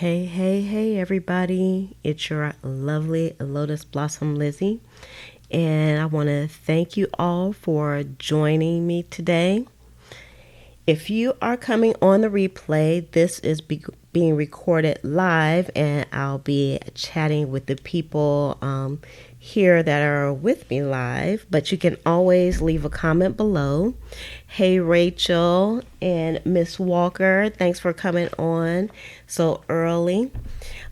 Hey, everybody. It's your lovely Lotus Blossom Lizzie. And I want to thank you all for joining me today. If you are coming on the replay, this is being recorded live, and I'll be chatting with the people here that are with me live. But you can always leave a comment below. Hey, Rachel and Miss Walker, thanks for coming on so early.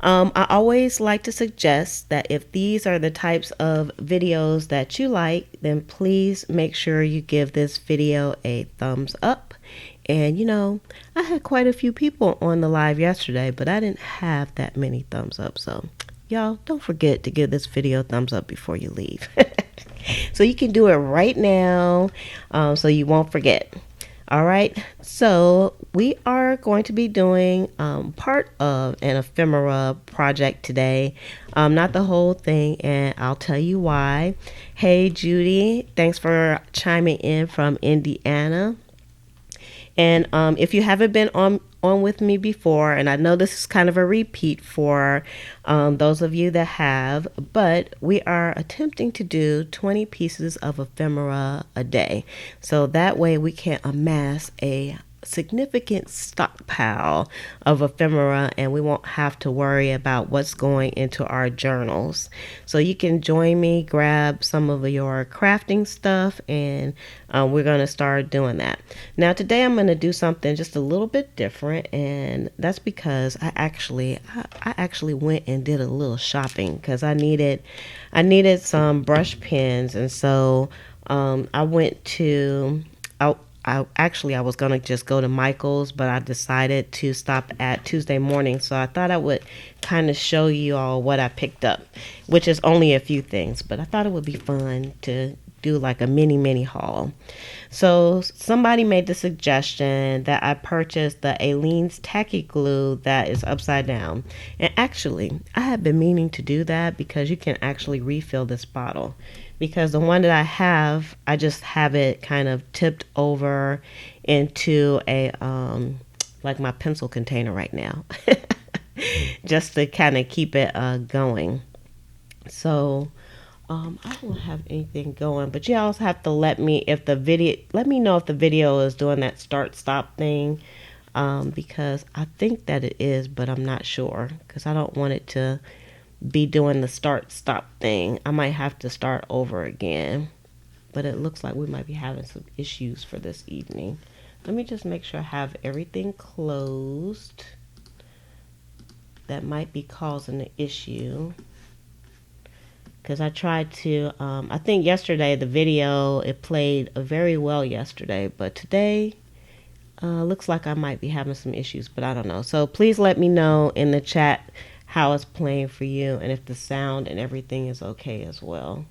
I always like to suggest that if these are the types of videos that you like, then please make sure you give this video a thumbs up. And I had quite a few people on the live yesterday, but I didn't have that many thumbs up. So y'all don't forget to give this video a thumbs up before you leave. So you can do it right now, so you won't forget. All right, so we are going to be doing part of an ephemera project today, not the whole thing, and I'll tell you why. Hey, Judy, thanks for chiming in from Indiana. And if you haven't been on with me before, and I know this is kind of a repeat for those of you that have, but we are attempting to do 20 pieces of ephemera a day. So that way we can amass a significant stockpile of ephemera, and we won't have to worry about what's going into our journals. So you can join me, grab some of your crafting stuff, and we're going to start doing that. Now today I'm going to do something just a little bit different, and that's because I actually went and did a little shopping because I needed some brush pens, and so I went to I was going to just go to Michael's, but I decided to stop at Tuesday Morning. So I thought I would kind of show you all what I picked up, which is only a few things, but I thought it would be fun to do like a mini haul. So somebody made the suggestion that I purchase the Aleene's tacky glue that is upside down. And actually, I have been meaning to do that because you can actually refill this bottle. Because the one that I have, I just have it kind of tipped over into a like my pencil container right now, just to kind of keep it going. So I don't have anything going, but you also have to let me know if the video is doing that start stop thing, because I think that it is, but I'm not sure because I don't want it to be doing the start stop thing. I might have to start over again, but it looks like we might be having some issues for this evening. Let me just make sure I have everything closed that might be causing the issue, because I tried to I think yesterday the video, it played very well yesterday, but today looks like I might be having some issues, but I don't know. So please let me know in the chat how it's playing for you and if the sound and everything is okay as well.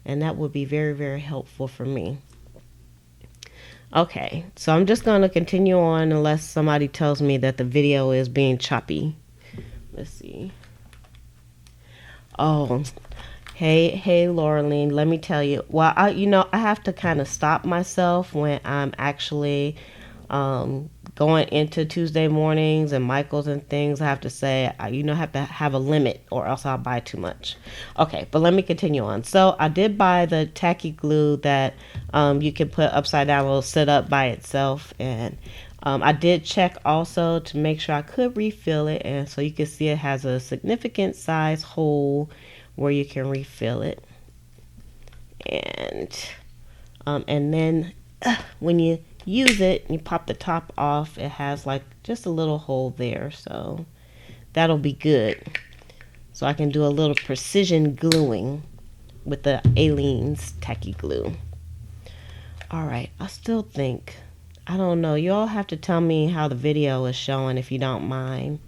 And that would be very, very helpful for me. Okay, so I'm just going to continue on unless somebody tells me that the video is being choppy. Let's see. Oh, hey, Laureline, let me tell you. Well, I have to kind of stop myself when I'm actually going into Tuesday Mornings and Michael's and things. I have to say, I have to have a limit or else I'll buy too much. Okay, but let me continue on. So I did buy the tacky glue that you can put upside down. It'll sit up by itself. And I did check also to make sure I could refill it. And so you can see it has a significant size hole where you can refill it. And then when you use it, you pop the top off, it has like just a little hole there, so that'll be good. So I can do a little precision gluing with the Aleene's tacky glue. All right, I still think, I don't know, you all have to tell me how the video is showing if you don't mind,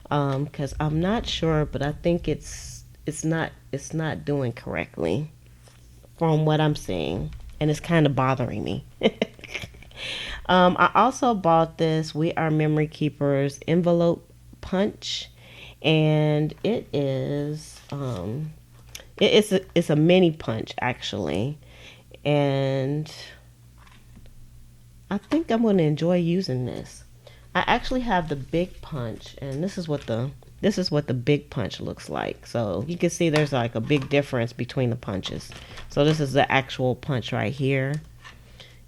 because I'm not sure, but I think it's not doing correctly from what I'm seeing, and it's kind of bothering me. I also bought this We Are Memory Keepers envelope punch, and it is it's a mini punch actually, and I think I'm going to enjoy using this. I actually have the big punch, and this is what the big punch looks like. So you can see there's like a big difference between the punches. So this is the actual punch right here,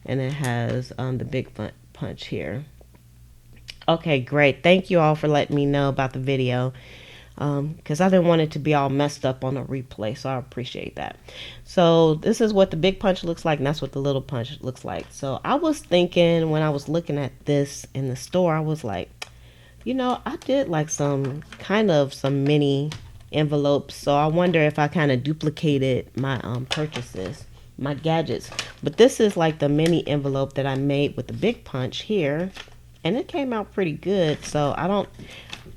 and it has the big punch here. Okay, great. Thank you all for letting me know about the video, because I didn't want it to be all messed up on a replay, so I appreciate that. So this is what the big punch looks like, and that's what the little punch looks like. So I was thinking when I was looking at this in the store, I was like, I did like some mini envelopes, so I wonder if I kind of duplicated my purchases, my gadgets. But this is like the mini envelope that I made with the big punch here, and it came out pretty good. So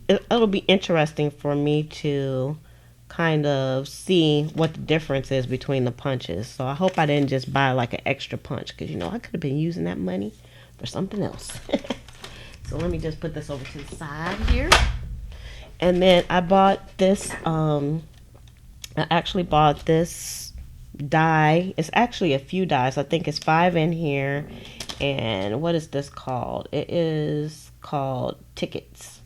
it'll be interesting for me to kind of see what the difference is between the punches. So I hope I didn't just buy like an extra punch, because I could have been using that money for something else. So let me just put this over to the side here. And then I bought this, I actually bought this die. It's actually a few dies. I think it's 5 in here. And what is this called? It is called tickets.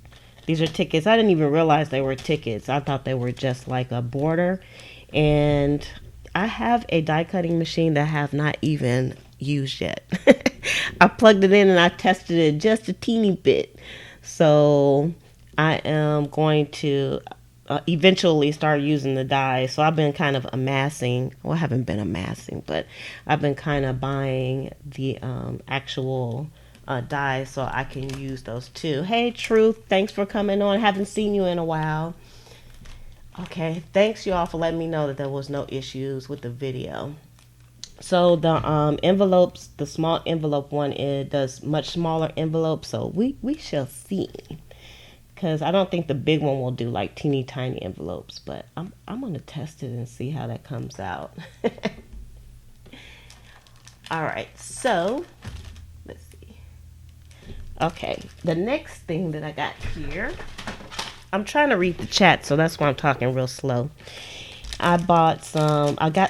These are tickets. I didn't even realize they were tickets. I thought they were just like a border. And I have a die cutting machine that I have not even used yet. I plugged it in and I tested it just a teeny bit. So I am going to eventually start using the die. So I've been kind of amassing. Well, I haven't been amassing, but I've been kind of buying the actual die so I can use those too. Hey, Truth, thanks for coming on. Haven't seen you in a while. Okay, thanks you all for letting me know that there was no issues with the video. So the envelopes, the small envelope one, it does much smaller envelopes. So we shall see. Because I don't think the big one will do like teeny tiny envelopes. But I'm going to test it and see how that comes out. All right, so let's see. Okay, the next thing that I got here. I'm trying to read the chat, so that's why I'm talking real slow. I got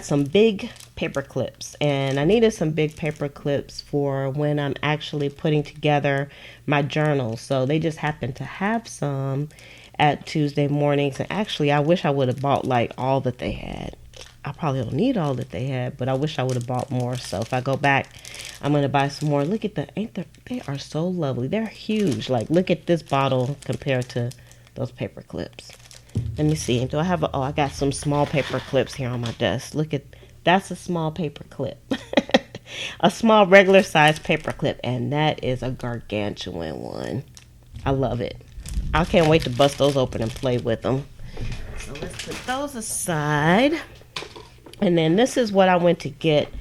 some big paper clips, and I needed some big paper clips for when I'm actually putting together my journal. So they just happened to have some at Tuesday mornings, and actually I wish I would have bought like all that they had. I probably don't need all that they had, but I wish I would have bought more. So if I go back, I'm going to buy some more. Look at they are so lovely. They're huge. Like, look at this bottle compared to those paper clips. Let me see. Do I have I got some small paper clips here on my desk. Look at, that's a small paper clip. A small regular size paper clip, and that is a gargantuan one. I love it. I can't wait to bust those open and play with them. So let's put those aside. And then this is what I went to get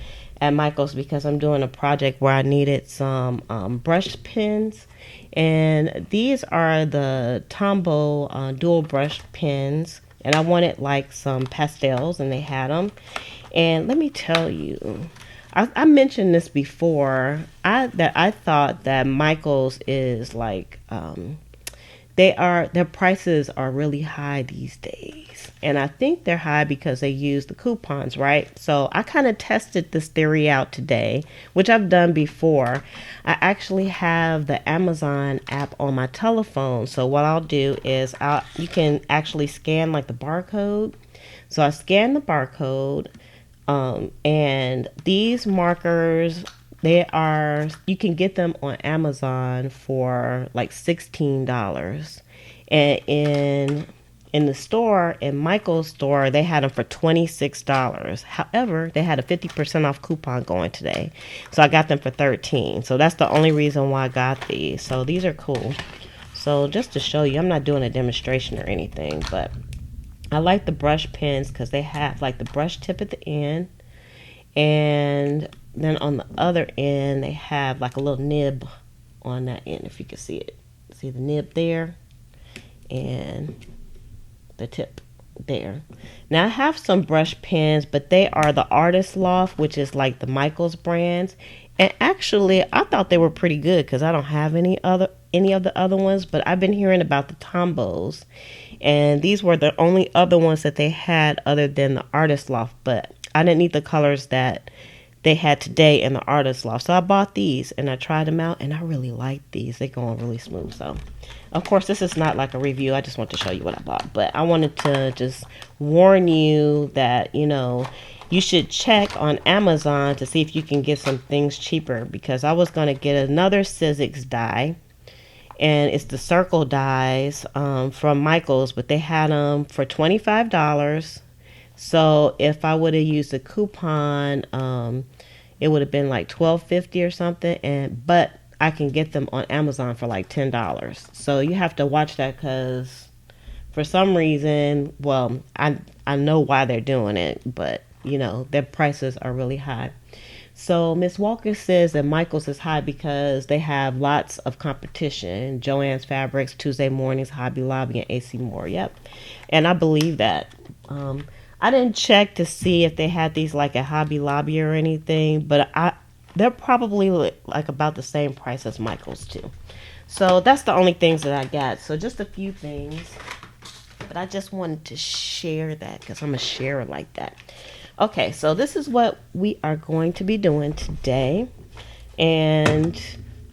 at Michael's because I'm doing a project where I needed some brush pens. And these are the Tombow dual brush pens. And I wanted like some pastels, and they had them. And let me tell you, I mentioned this before, I thought that Michael's is like, their prices are really high these days. And I think they're high because they use the coupons, right? So I kind of tested this theory out today, which I've done before. I actually have the Amazon app on my telephone. So what I'll do is you can actually scan like the barcode. So I scan the barcode, and these markers, you can get them on Amazon for like $16. And in the store, in Michael's store, they had them for $26. However, they had a 50% off coupon going today. So I got them for $13. So that's the only reason why I got these. So these are cool. So just to show you, I'm not doing a demonstration or anything, but I like the brush pens because they have like the brush tip at the end. And then on the other end, they have like a little nib on that end, if you can see it. See the nib there? And the tip there. Now I have some brush pens, but they are the Artist Loft, which is like the Michaels brands. And actually, I thought they were pretty good because I don't have any of the other ones, but I've been hearing about the Tombows. And these were the only other ones that they had other than the Artist Loft, but I didn't need the colors that they had today in the artist loft. So I bought these and I tried them out, and I really like these. They go on really smooth. So of course this is not like a review. I just want to show you what I bought. But I wanted to just warn you that, you know, you should check on Amazon to see if you can get some things cheaper, because I was going to get another Sizzix die, and it's the circle dies from Michaels, but they had them for $25. So if I would have used a coupon, it would have been like $12.50 or something. But I can get them on Amazon for like $10. So you have to watch that, because for some reason, well, I know why they're doing it, but you know, their prices are really high. So Miss Walker says that Michaels is high because they have lots of competition. Joann's Fabrics, Tuesday Mornings, Hobby Lobby, and AC Moore. Yep. And I believe that. I didn't check to see if they had these like at Hobby Lobby or anything, but they're probably like about the same price as Michaels too. So that's the only things that I got. So just a few things, but I just wanted to share that because I'm a sharer like that. Okay, so this is what we are going to be doing today. And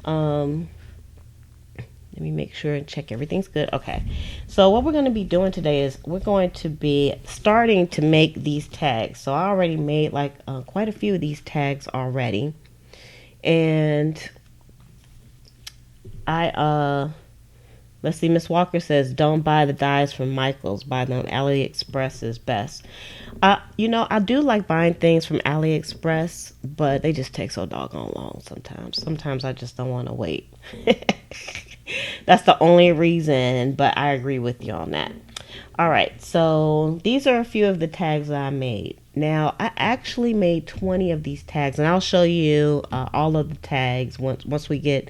let me make sure and check everything's good. Okay, so what we're going to be doing today is we're going to be starting to make these tags. So I already made like quite a few of these tags already. And let's see, Miss Walker says, don't buy the dies from Michaels. Buy them on AliExpress is best. You know, I do like buying things from AliExpress, but they just take so doggone long sometimes. Sometimes I just don't want to wait. That's the only reason, but I agree with you on that. All right, so these are a few of the tags that I made. Now, I actually made 20 of these tags, and I'll show you all of the tags once we get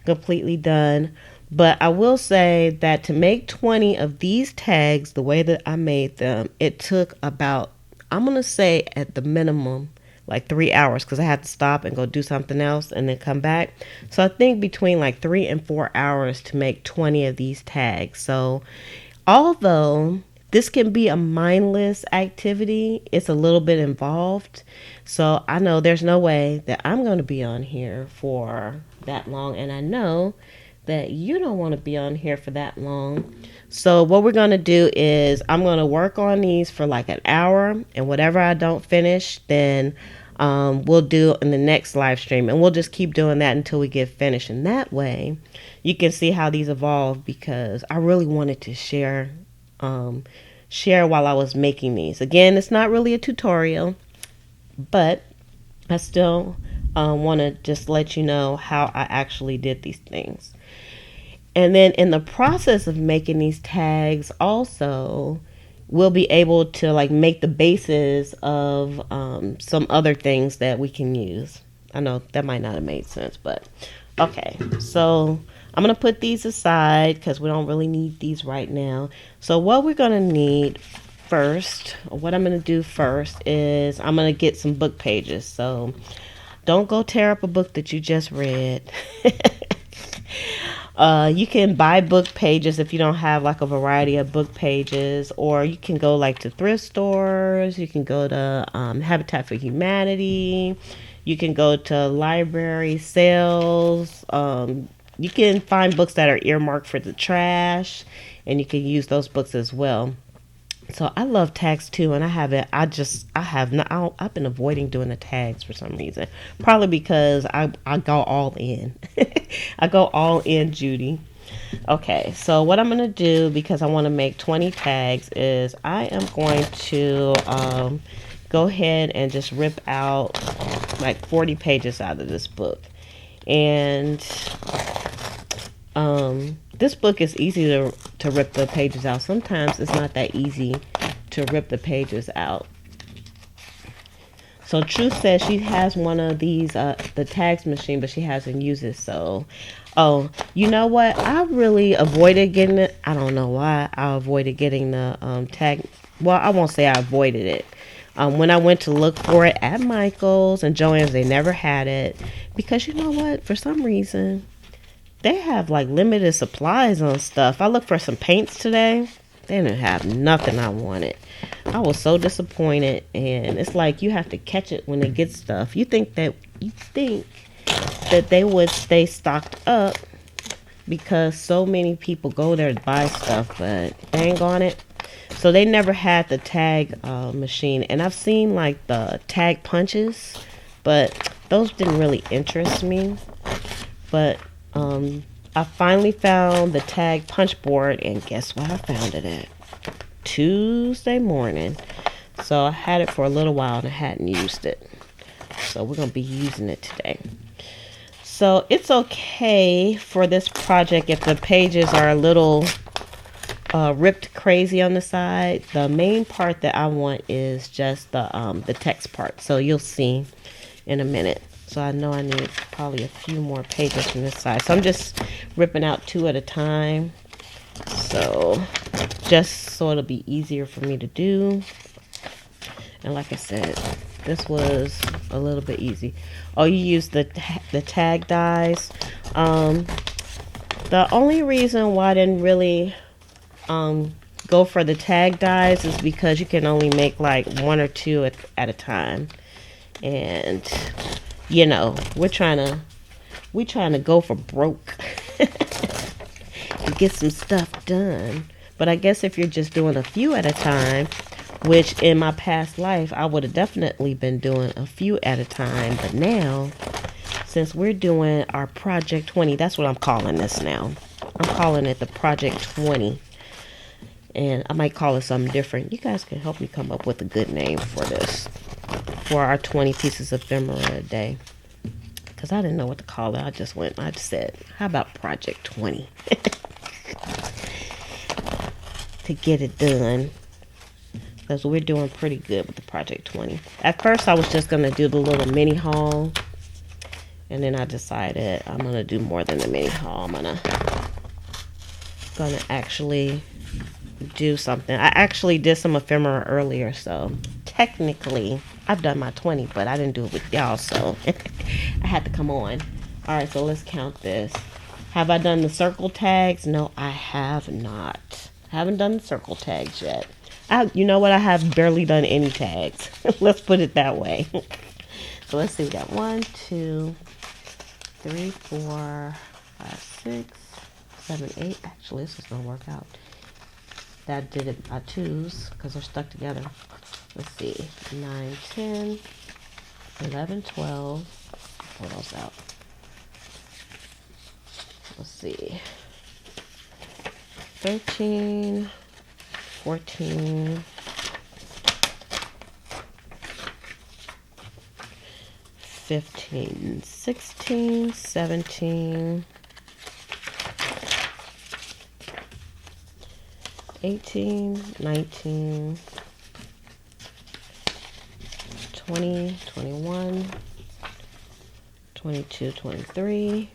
completely done. But I will say that to make 20 of these tags the way that I made them, it took about, I'm going to say at the minimum, like 3 hours, because I had to stop and go do something else and then come back. So I think between like 3 and 4 hours to make 20 of these tags. So although this can be a mindless activity, it's a little bit involved. So I know there's no way that I'm going to be on here for that long. And I know that you don't want to be on here for that long. So what we're going to do is I'm going to work on these for like an hour, and whatever I don't finish, then we'll do in the next live stream, and we'll just keep doing that until we get finished. And that way you can see how these evolve, because I really wanted to share while I was making these. Again, it's not really a tutorial, but I still want to just let you know how I actually did these things. And then in the process of making these tags also, we'll be able to like make the bases of some other things that we can use. I know that might not have made sense, but okay. So I'm going to put these aside because we don't really need these right now. So what we're going to need first, what I'm going to do first is I'm going to get some book pages. So don't go tear up a book that you just read. You can buy book pages if you don't have like a variety of book pages, or you can go like to thrift stores. You can go to Habitat for Humanity. You can go to library sales. You can find books that are earmarked for the trash, and you can use those books as well. So I love tags too, and I've been avoiding doing the tags for some reason. Probably because I go all in. I go all in, Judy. Okay, so what I'm going to do, because I want to make 20 tags, is I am going to go ahead and just rip out like 40 pages out of this book. And this book is easy to rip the pages out. Sometimes it's not that easy to rip the pages out. So Truth says she has one of these, the tags machine, but she hasn't used it. So, oh, you know what? I really avoided getting it. I don't know why I avoided getting the tag. Well, I won't say I avoided it. When I went to look for it at Michael's and Joann's, they never had it. Because you know what? For some reason, they have like limited supplies on stuff. I looked for some paints today, They didn't have nothing I wanted. I was so disappointed, and it's like you have to catch it when they get stuff. You think that they would stay stocked up because so many people go there to buy stuff, but dang on it. So they never had the tag machine, and I've seen like the tag punches, but those didn't really interest me. But I finally found the tag punch board, and guess what I found it at? Tuesday morning. So I had it for a little while and I hadn't used it. So we're going to be using it today. So it's okay for this project if the pages are a little ripped crazy on the side. The main part that I want is just the text part. So you'll see in a minute. So I know I need probably a few more pages from this side. So I'm just ripping out 2 at a time. So just so it'll be easier for me to do. And like I said, this was a little bit easy. Oh, you use the tag dies. The only reason why I didn't really go for the tag dies is because you can only make like 1 or 2 at a time. And you know, we're trying to go for broke to get some stuff done. But I guess if you're just doing a few at a time, which in my past life I would have definitely been doing a few at a time, but now since we're doing our project 20, that's what I'm calling this now. I'm calling it the project 20, and I might call it something different. You guys can help me come up with a good name for this, for our 20 pieces of ephemera a day, because I didn't know what to call it. I just said, how about project 20? To get it done, because we're doing pretty good with the project 20. At first I was just going to do the little mini haul, and then I decided I'm going to do more than the mini haul. I'm going to actually do something. I actually did some ephemera earlier, so technically I've done my 20, but I didn't do it with y'all, so I had to come on. All right, so let's count this. Have I done the circle tags? No, I have not. I haven't done the circle tags yet. You know what? I have barely done any tags. Let's put it that way. So let's see. We got 1, 2, 3, 4, 5, 6, 7, 8. Actually, this is going to work out. That did it by 2s because they're stuck together. Let's see. 9, 10, 11, 12. Pull those out. Let's see. 13, 14, 15, 16, 17, 18, 19, 20, 21, 22, 23,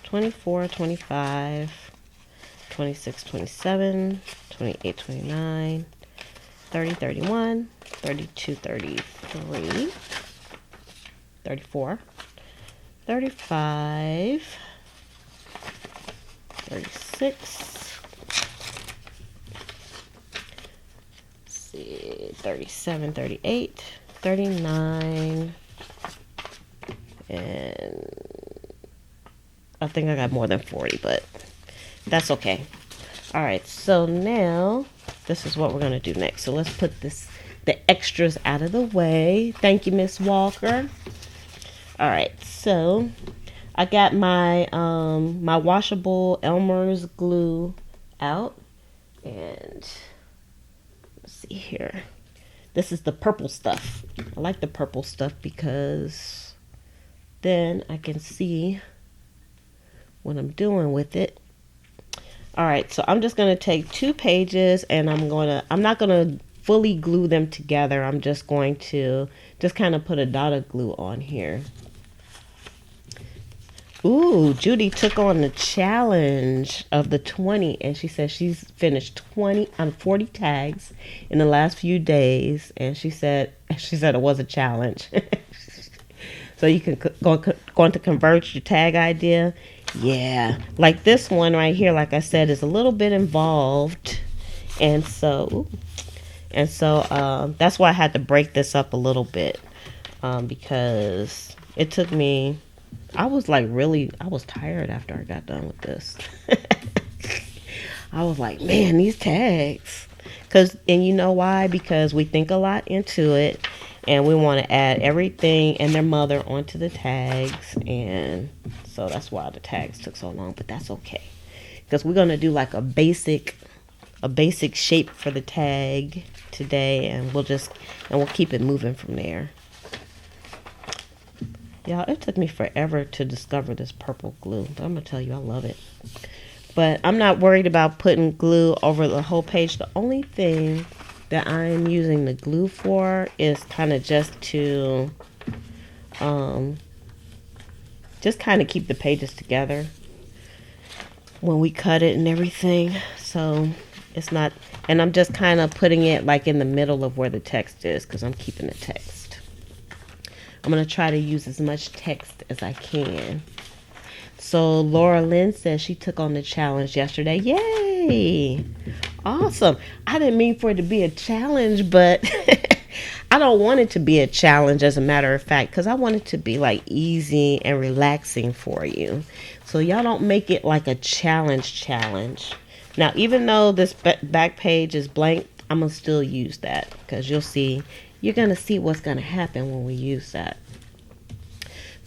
24, 25, 26, 27, 28, 29, 30, 31, 32, 33, 34, 35, 36, let's see, 37, 38, 39, and I think I got more than 40, but that's okay. All right, so now this is what we're going to do next. So let's put the extras out of the way. Thank you, Miss Walker. All right, so I got my my washable Elmer's glue out, and let's see here. This is the purple stuff. I like the purple stuff because then I can see what I'm doing with it. All right, so I'm just going to take 2 pages, and I'm not going to fully glue them together. I'm just going to kind of put a dot of glue on here. Ooh, Judy took on the challenge of the 20, and she said she's finished 40 tags in the last few days, and she said it was a challenge. So you can going to convert your tag idea. Yeah, like this one right here, like I said, is a little bit involved, And so that's why I had to break this up a little bit, because it took me, I was tired after I got done with this. I was like, man, these tags. And you know why? Because we think a lot into it, and we want to add everything and their mother onto the tags. And so that's why the tags took so long, but that's okay. Because we're going to do like a basic shape for the tag today, and we'll keep it moving from there. Y'all, it took me forever to discover this purple glue, but I'm gonna tell you, I love it. But I'm not worried about putting glue over the whole page. The only thing that I'm using the glue for is kind of just to just kind of keep the pages together when we cut it and everything. So it's not, and I'm just kind of putting it like in the middle of where the text is, because I'm keeping the text. I'm going to try to use as much text as I can. So Laura Lynn says she took on the challenge yesterday. Yay! Awesome. I didn't mean for it to be a challenge, but I don't want it to be a challenge, as a matter of fact, because I want it to be like easy and relaxing for you. So y'all don't make it like a challenge. Now, even though this back page is blank, I'm going to still use that, because you're going to see what's going to happen when we use that.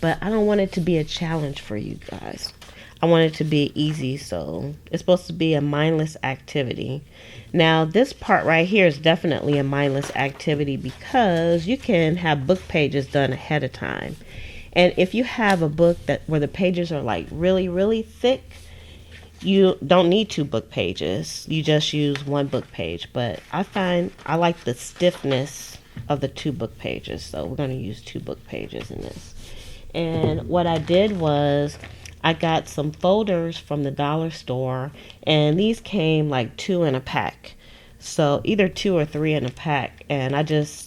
But I don't want it to be a challenge for you guys. I want it to be easy, so it's supposed to be a mindless activity. Now, this part right here is definitely a mindless activity, because you can have book pages done ahead of time. And if you have a book where the pages are like really, really thick, you don't need 2 book pages. You just use 1 book page. But I find I like the stiffness of the 2 book pages, so we're going to use 2 book pages in this. And what I did was I got some folders from the dollar store, and these came like 2 in a pack. So either 2 or 3 in a pack. And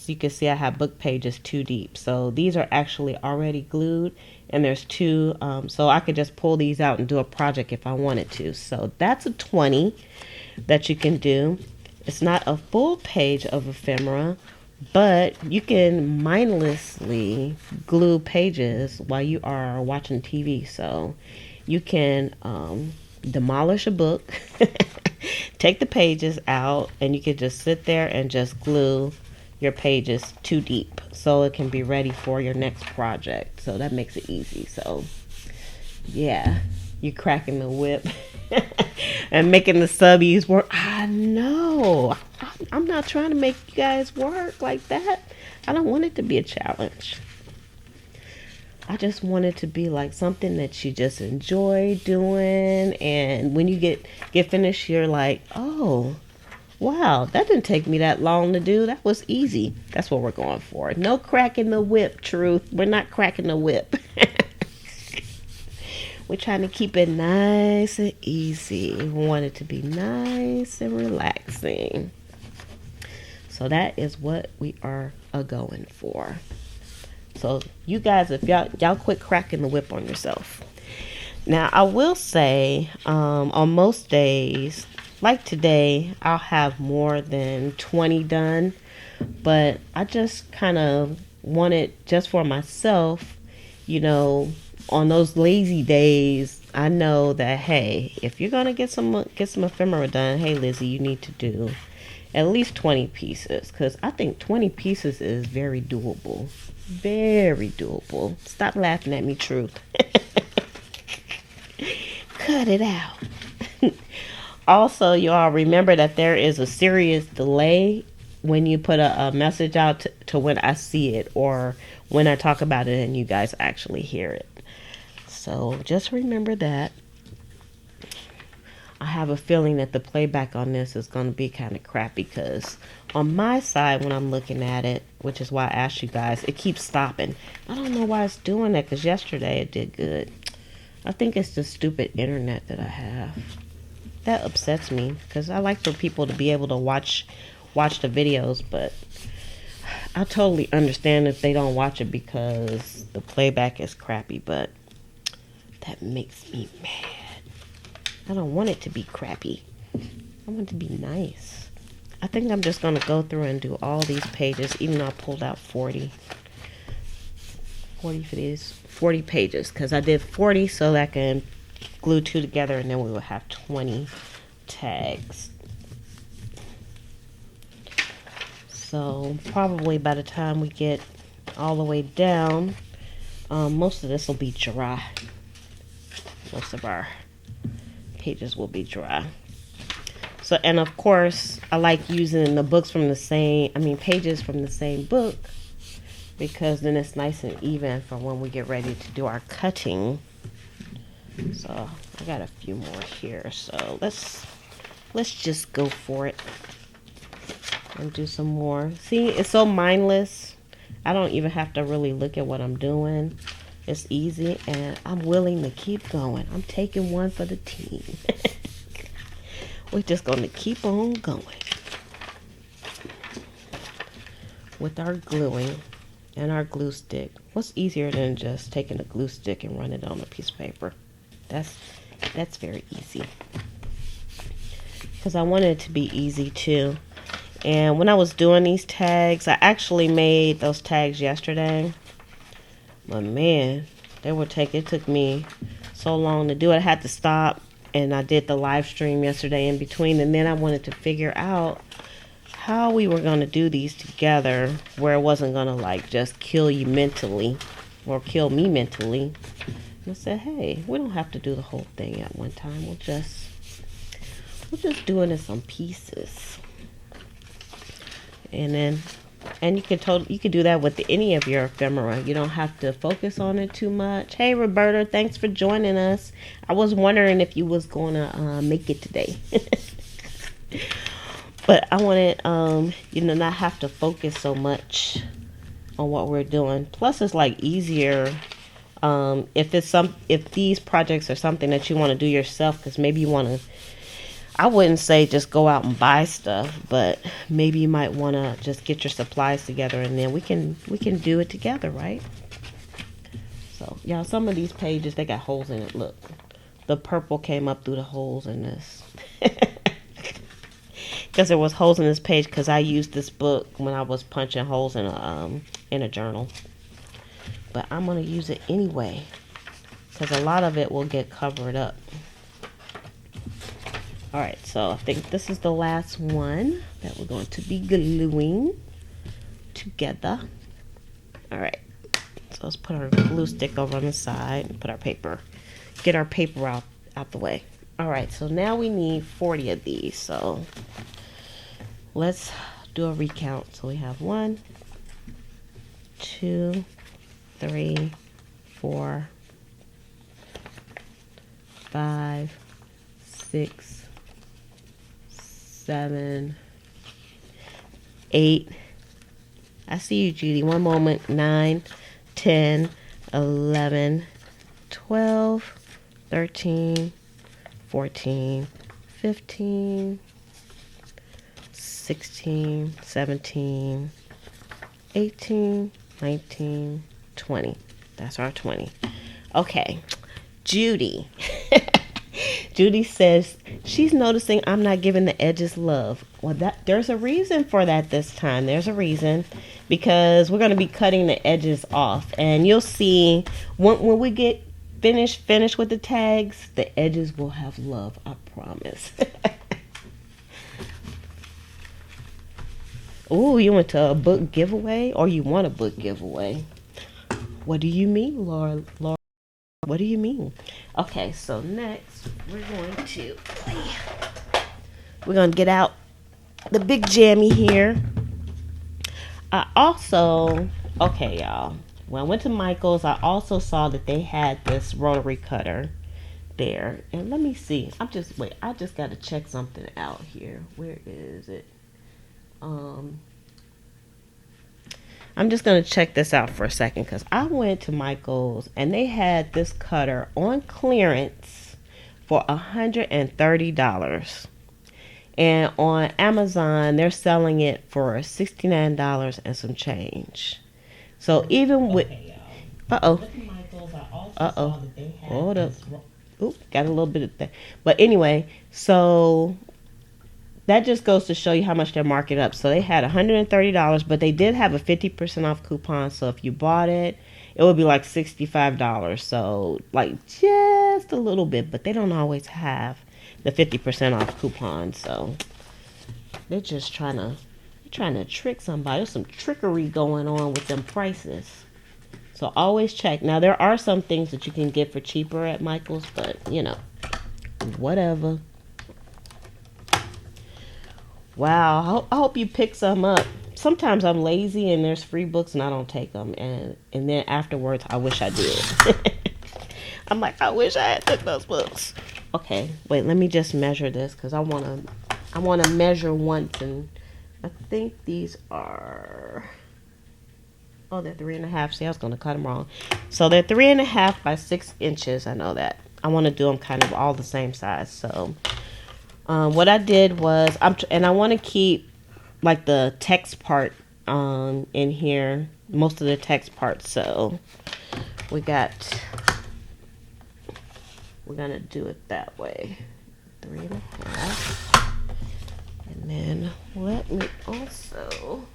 you can see I have book pages 2 deep. So these are actually already glued, and there's 2. So I could just pull these out and do a project if I wanted to. So that's a 20 that you can do. It's not a full page of ephemera, but you can mindlessly glue pages while you are watching TV. So you can demolish a book, take the pages out, and you can just sit there and just glue your pages 2 deep, so it can be ready for your next project. So that makes it easy. So yeah, you cracking the whip and making the subbies work. I know. I'm not trying to make you guys work like that. I don't want it to be a challenge. I just want it to be like something that you just enjoy doing, and when you get finished, you're like, oh, wow, that didn't take me that long to do. That was easy. That's what we're going for. No cracking the whip, Truth. We're not cracking the whip. We're trying to keep it nice and easy. We want it to be nice and relaxing. So that is what we are going for. So you guys, if y'all quit cracking the whip on yourself. Now, I will say, on most days, like today, I'll have more than 20 done. But I just kind of want it just for myself, on those lazy days. I know that, hey, if you're gonna get some ephemera done, hey Lizzie, you need to do at least 20 pieces, because I think 20 pieces is very doable. Very doable. Stop laughing at me, Truth. Cut it out. Also, y'all remember that there is a serious delay when you put a message out to when I see it, or when I talk about it and you guys actually hear it. So just remember that. I have a feeling that the playback on this is going to be kind of crappy, because on my side, when I'm looking at it, which is why I asked you guys, it keeps stopping. I don't know why it's doing that, because yesterday it did good. I think it's the stupid internet that I have. That upsets me, because I like for people to be able to watch the videos, but I totally understand if they don't watch it because the playback is crappy, but that makes me mad. I don't want it to be crappy. I want it to be nice. I think I'm just going to go through and do all these pages, even though I pulled out 40 for these 40 pages, because I did 40 so that I can glue 2 together, and then we will have 20 tags. So probably by the time we get all the way down, most of this will be dry. Most of our pages will be dry. So, and of course, I like using the books from the same, pages from the same book, because then it's nice and even for when we get ready to do our cutting. So I got a few more here, so let's just go for it and do some more. See, it's so mindless. I don't even have to really look at what I'm doing. It's easy, and I'm willing to keep going. I'm taking one for the team. We're just going to keep on going with our gluing and our glue stick. What's easier than just taking a glue stick and running it on a piece of paper? That's very easy, because I wanted it to be easy too. And when I was doing these tags, I actually made those tags yesterday, but man, it took me so long to do it. I had to stop, and I did the live stream yesterday in between, and then I wanted to figure out how we were going to do these together where it wasn't going to like just kill you mentally or kill me mentally. And I said, hey, we don't have to do the whole thing at one time. We'll just do it in some pieces. And you can do that with any of your ephemera. You don't have to focus on it too much. Hey, Roberta, thanks for joining us. I was wondering if you was going to make it today. But I wanted, not have to focus so much on what we're doing. Plus, it's like easier if these projects are something that you want to do yourself, because maybe you want to. I wouldn't say just go out and buy stuff, but maybe you might want to just get your supplies together, and then we can do it together, right? So, y'all, some of these pages, they got holes in it. Look, the purple came up through the holes in this. Because there was holes in this page, because I used this book when I was punching holes in a journal. But I'm going to use it anyway, because a lot of it will get covered up. Alright, so I think this is the last one that we're going to be gluing together. Alright, so let's put our glue stick over on the side and put our paper, get our paper out the way. Alright, so now we need 40 of these, so let's do a recount. So we have 1, 2, 3, 4, 5, 6, 7, 8. I see you, Judy. One moment. 9, 10, 11, 12, 13, 14, 15, 16, 17, 18, 19, 20. That's our 20. Okay. Judy. Judy says she's noticing I'm not giving the edges love. Well, there's a reason for that this time. There's a reason, because we're going to be cutting the edges off, and you'll see when we get finished with the tags, the edges will have love. I promise. Oh, you went to a book giveaway, or you want a book giveaway? What do you mean, Laura? What do you mean? Okay, so next we're going to get out the big jammy here. Okay, y'all. When I went to Michael's, I also saw that they had this rotary cutter there. And let me see. I just got to check something out here. Where is it? I'm just going to check this out for a second, because I went to Michael's and they had this cutter on clearance for $130. And on Amazon, they're selling it for $69 and some change. So even with... Uh-oh. Hold up. Oop, got a little bit of that. But anyway, so that just goes to show you how much they're marking up. So they had $130, but they did have a 50% off coupon. So if you bought it, it would be like $65. So like just a little bit, but they don't always have the 50% off coupon. So they're just trying to trick somebody. There's some trickery going on with them prices. So always check. Now there are some things that you can get for cheaper at Michael's, but you know, whatever. Wow, I hope you pick some up. Sometimes I'm lazy and there's free books and I don't take them, and then afterwards I wish I did. I'm like, I wish I had took those books. Okay, wait, let me just measure this because I wanna measure once, and I think these are, oh, they're 3.5. See, I was gonna cut them wrong. So they're 3.5 by 6 inches. I know that. I want to do them kind of all the same size. So what I did was, and I want to keep like the text part in here, most of the text part. So we're gonna do it that way, 3.5, and then let me also,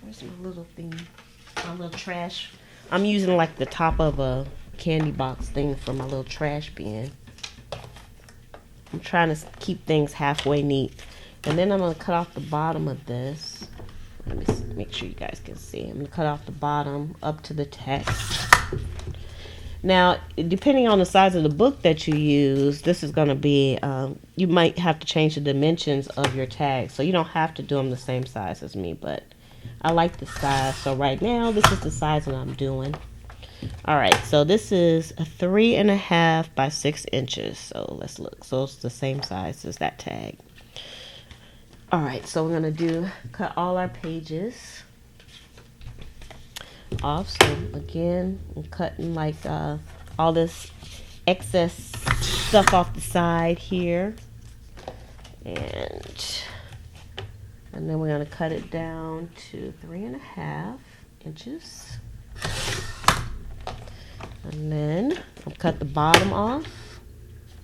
where's my little thing, my little trash. I'm using like the top of a candy box thing for my little trash bin. I'm trying to keep things halfway neat. And then I'm going to cut off the bottom of this. Let me make sure you guys can see. I'm going to cut off the bottom up to the text. Now, depending on the size of the book that you use, this is going to be, you might have to change the dimensions of your tags. So you don't have to do them the same size as me, but I like the size. So right now, this is the size that I'm doing. All right, so this is a 3.5 by 6 inches. So let's look. So it's the same size as that tag. All right, so we're gonna cut all our pages off. So again, I'm cutting like all this excess stuff off the side here, and then we're gonna cut it down to 3.5 inches. And then I'll cut the bottom off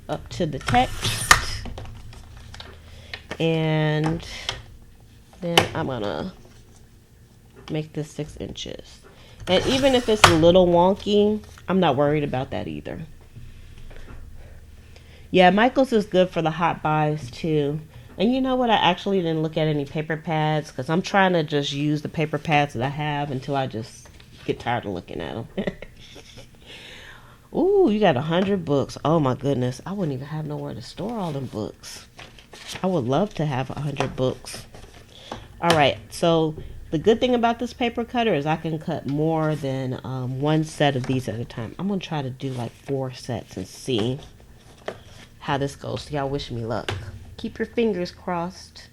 up to the text. And then I'm gonna make this 6 inches. And even if it's a little wonky, I'm not worried about that either. Yeah, Michael's is good for the hot buys too. And you know what? I actually didn't look at any paper pads because I'm trying to just use the paper pads that I have until I just get tired of looking at them. Ooh, you got 100 books. Oh my goodness. I wouldn't even have nowhere to store all them books. I would love to have 100 books. All right. So the good thing about this paper cutter is I can cut more than one set of these at a time. I'm going to try to do like 4 sets and see how this goes. So y'all wish me luck. Keep your fingers crossed.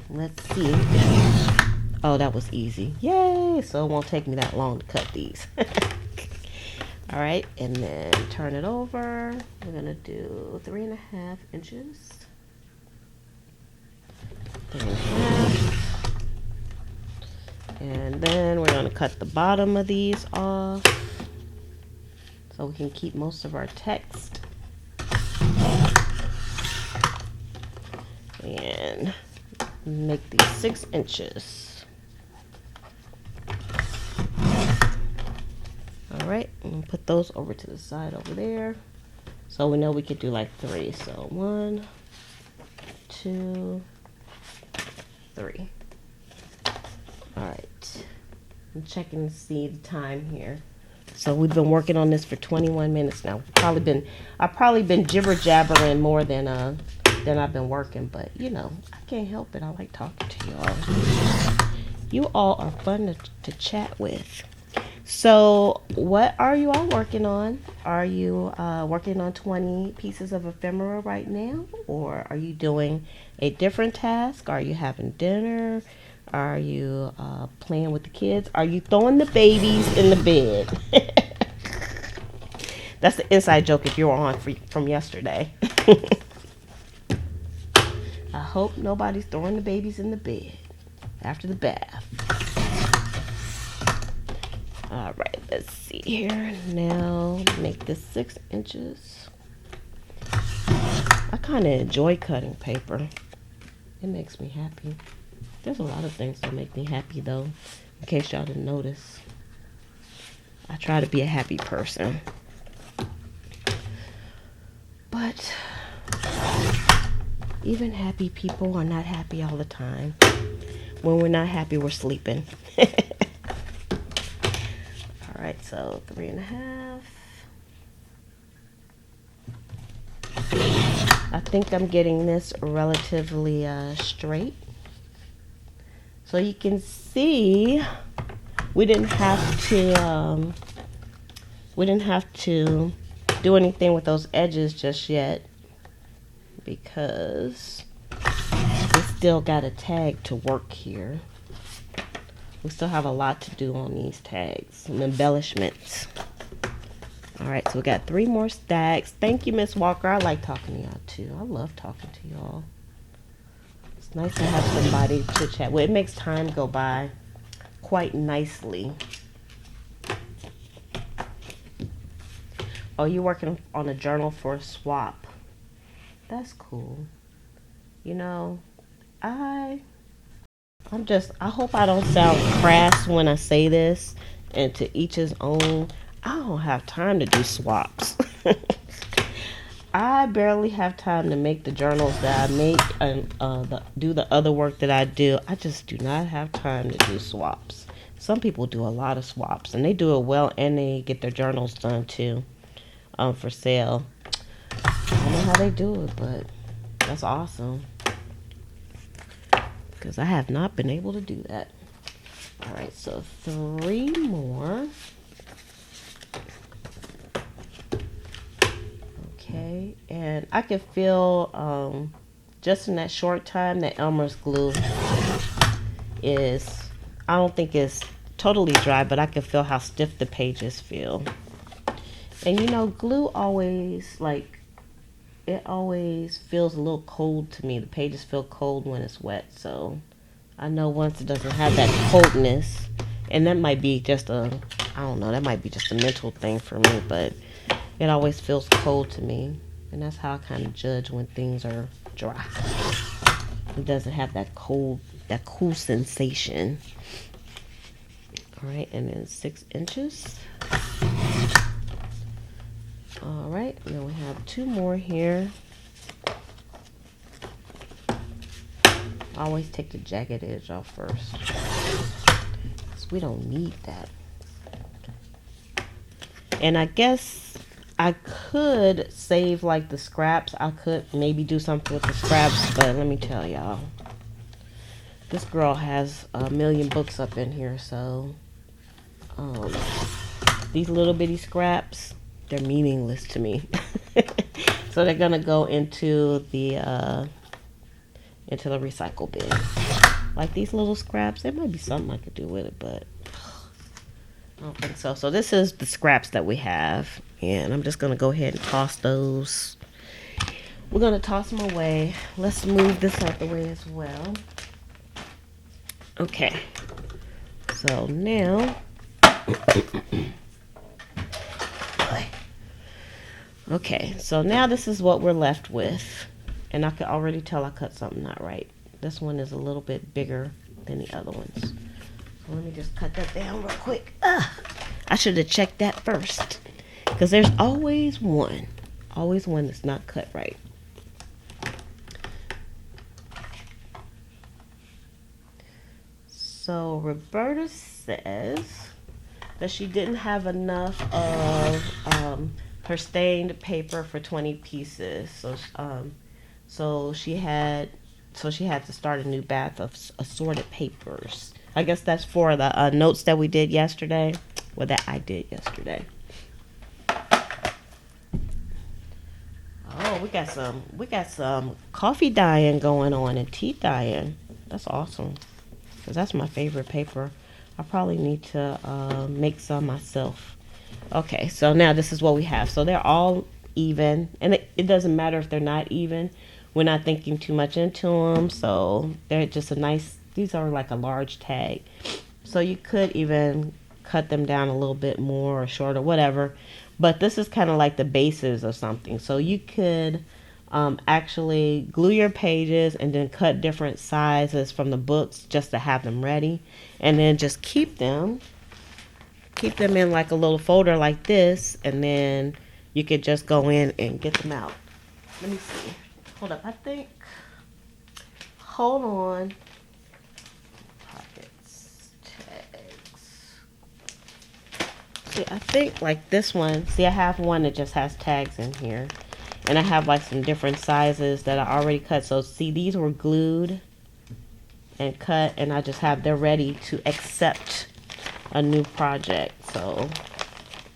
Let's see. Oh, that was easy. Yay. So it won't take me that long to cut these. All right, and then turn it over. We're gonna do 3.5 inches. 3.5. And then we're gonna cut the bottom of these off so we can keep most of our text. And make these 6 inches. All right, and put those over to the side over there. So we know we could do like 3. So 1, 2, 3. All right, I'm checking to see the time here. So we've been working on this for 21 minutes now. I've probably been jibber jabbering more than I've been working, but you know, I can't help it. I like talking to you all. You all are fun to chat with. So what are you all working on? Are you working on 20 pieces of ephemera right now? Or are you doing a different task? Are you having dinner? Are you playing with the kids? Are you throwing the babies in the bed? That's the inside joke if you were on from yesterday. I hope nobody's throwing the babies in the bed after the bath. All right, let's see here. Now make this 6 inches. I kind of enjoy cutting paper. It makes me happy. There's a lot of things that make me happy though, in case y'all didn't notice. I try to be a happy person. But even happy people are not happy all the time. When we're not happy, we're sleeping. Alright, so 3.5. I think I'm getting this relatively straight. So you can see we didn't have to do anything with those edges just yet, because we still got a tag to work here. We still have a lot to do on these tags, some embellishments. Alright, so we got 3 more stacks. Thank you, Miss Walker. I like talking to y'all too. I love talking to y'all. It's nice to have somebody to chat with. It makes time go by quite nicely. Oh, you're working on a journal for a swap. That's cool. You know, I hope I don't sound crass when I say this, and to each his own. I don't have time to do swaps. I barely have time to make the journals that I make and do the other work that I do. I just do not have time to do swaps. Some people do a lot of swaps, and they do it well, and they get their journals done too, for sale. I don't know how they do it, but that's awesome, because I have not been able to do that. All right, so 3 more. Okay, and I can feel just in that short time that Elmer's glue is, I don't think it's totally dry, but I can feel how stiff the pages feel. And you know, glue always, it always feels a little cold to me. The pages feel cold when it's wet, so I know once it doesn't have that coldness, and that might be just I don't know, that might be just a mental thing for me, but it always feels cold to me, and that's how I kind of judge when things are dry. It doesn't have that cool sensation. All right, and then 6 inches. All right, and then we have 2 more here. I always take the jagged edge off first, because we don't need that. And I guess I could save like the scraps. I could maybe do something with the scraps, but let me tell y'all, this girl has a million books up in here, so these little bitty scraps, they're meaningless to me. So they're gonna go into the recycle bin. Like these little scraps, there might be something I could do with it, but I don't think so. So this is the scraps that we have, and I'm just going to go ahead and toss those. We're going to toss them away. Let's move this out the way as well. Okay. So now, okay, so now this is what we're left with, and I can already tell I cut something not right. This one is a little bit bigger than the other ones. So let me just cut that down real quick. I should have checked that first, because there's always one that's not cut right. So Roberta says that she didn't have enough of her stained paper for 20 pieces. So she had to start a new batch of assorted papers. I guess that's for the notes that we did yesterday, or that I did yesterday. Oh, we got some coffee dyeing going on and tea dyeing. That's awesome, because that's my favorite paper. I probably need to make some myself. Okay, so now this is what we have. So they're all even, and it doesn't matter if they're not even. We're not thinking too much into them, so they're just a nice, these are like a large tag. So you could even cut them down a little bit more or shorter, whatever. But this is kind of like the bases of something. So you could actually glue your pages and then cut different sizes from the books just to have them ready, and then just keep them in like a little folder like this, and then you could just go in and get them out. Let me see. Hold up. I think. Hold on. Pockets, tags. See, I think like this one. See, I have one that just has tags in here. And I have like some different sizes that I already cut. So see, these were glued and cut, and I just have, they're ready to accept a new project. So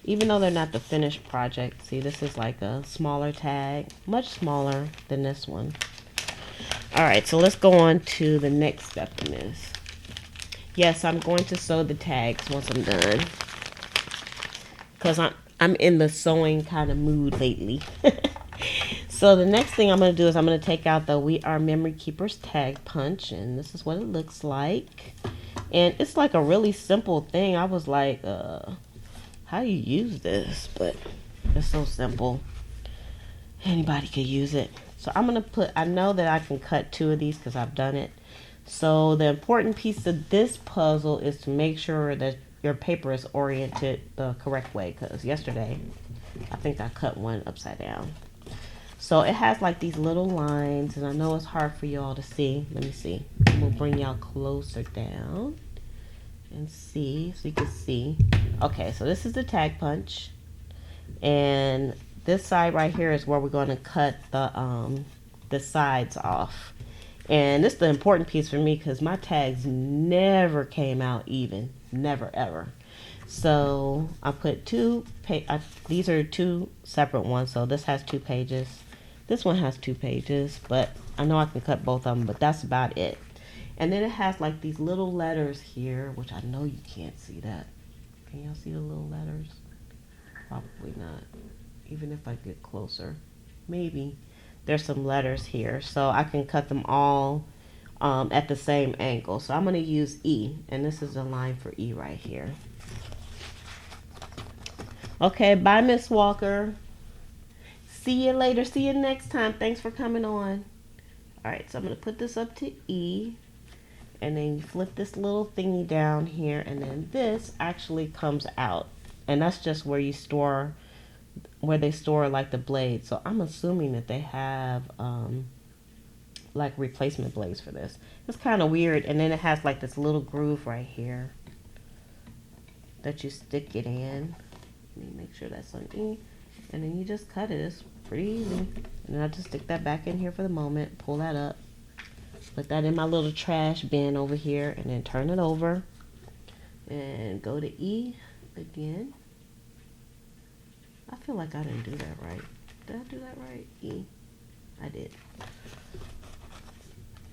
even though they're not the finished project, see, this is like a smaller tag, much smaller than this one. All right, so let's go on to the next step in this. Yes, I'm going to sew the tags once I'm done, because I'm in the sewing kind of mood lately. So the next thing I'm going to do is I'm going to take out the We Are Memory Keepers tag punch, and this is what it looks like. And it's like a really simple thing. I was like, how do you use this? But it's so simple. Anybody could use it. So I'm going to put, I know that I can cut 2 of these because I've done it. So the important piece of this puzzle is to make sure that your paper is oriented the correct way, because yesterday I think I cut one upside down. So it has like these little lines, and I know it's hard for y'all to see. Let me see. We'll bring y'all closer down and see, so you can see. Okay, so this is the tag punch, and this side right here is where we're going to cut the sides off. And this is the important piece for me, because my tags never came out even, never ever. So I put these are 2 separate ones. So this has 2 pages. This one has 2 pages, but I know I can cut both of them, but that's about it. And then it has like these little letters here, which I know you can't see that. Can y'all see the little letters? Probably not. Even if I get closer, maybe. There's some letters here, so I can cut them all at the same angle. So I'm going to use E, and this is the line for E right here. Okay, bye, Miss Walker. See you later. See you next time. Thanks for coming on. All right, so I'm going to put this up to E, and then you flip this little thingy down here, and then this actually comes out, and that's just where you store, where they store like the blades. So I'm assuming that they have like replacement blades for this. It's kind of weird. And then it has like this little groove right here that you stick it in. Let me make sure that's on E, and then you just cut it. It's pretty easy. And then I just stick that back in here for the moment, pull that up, put that in my little trash bin over here, and then turn it over and go to E again. I feel like I didn't do that right. Did I do that right? E. I did.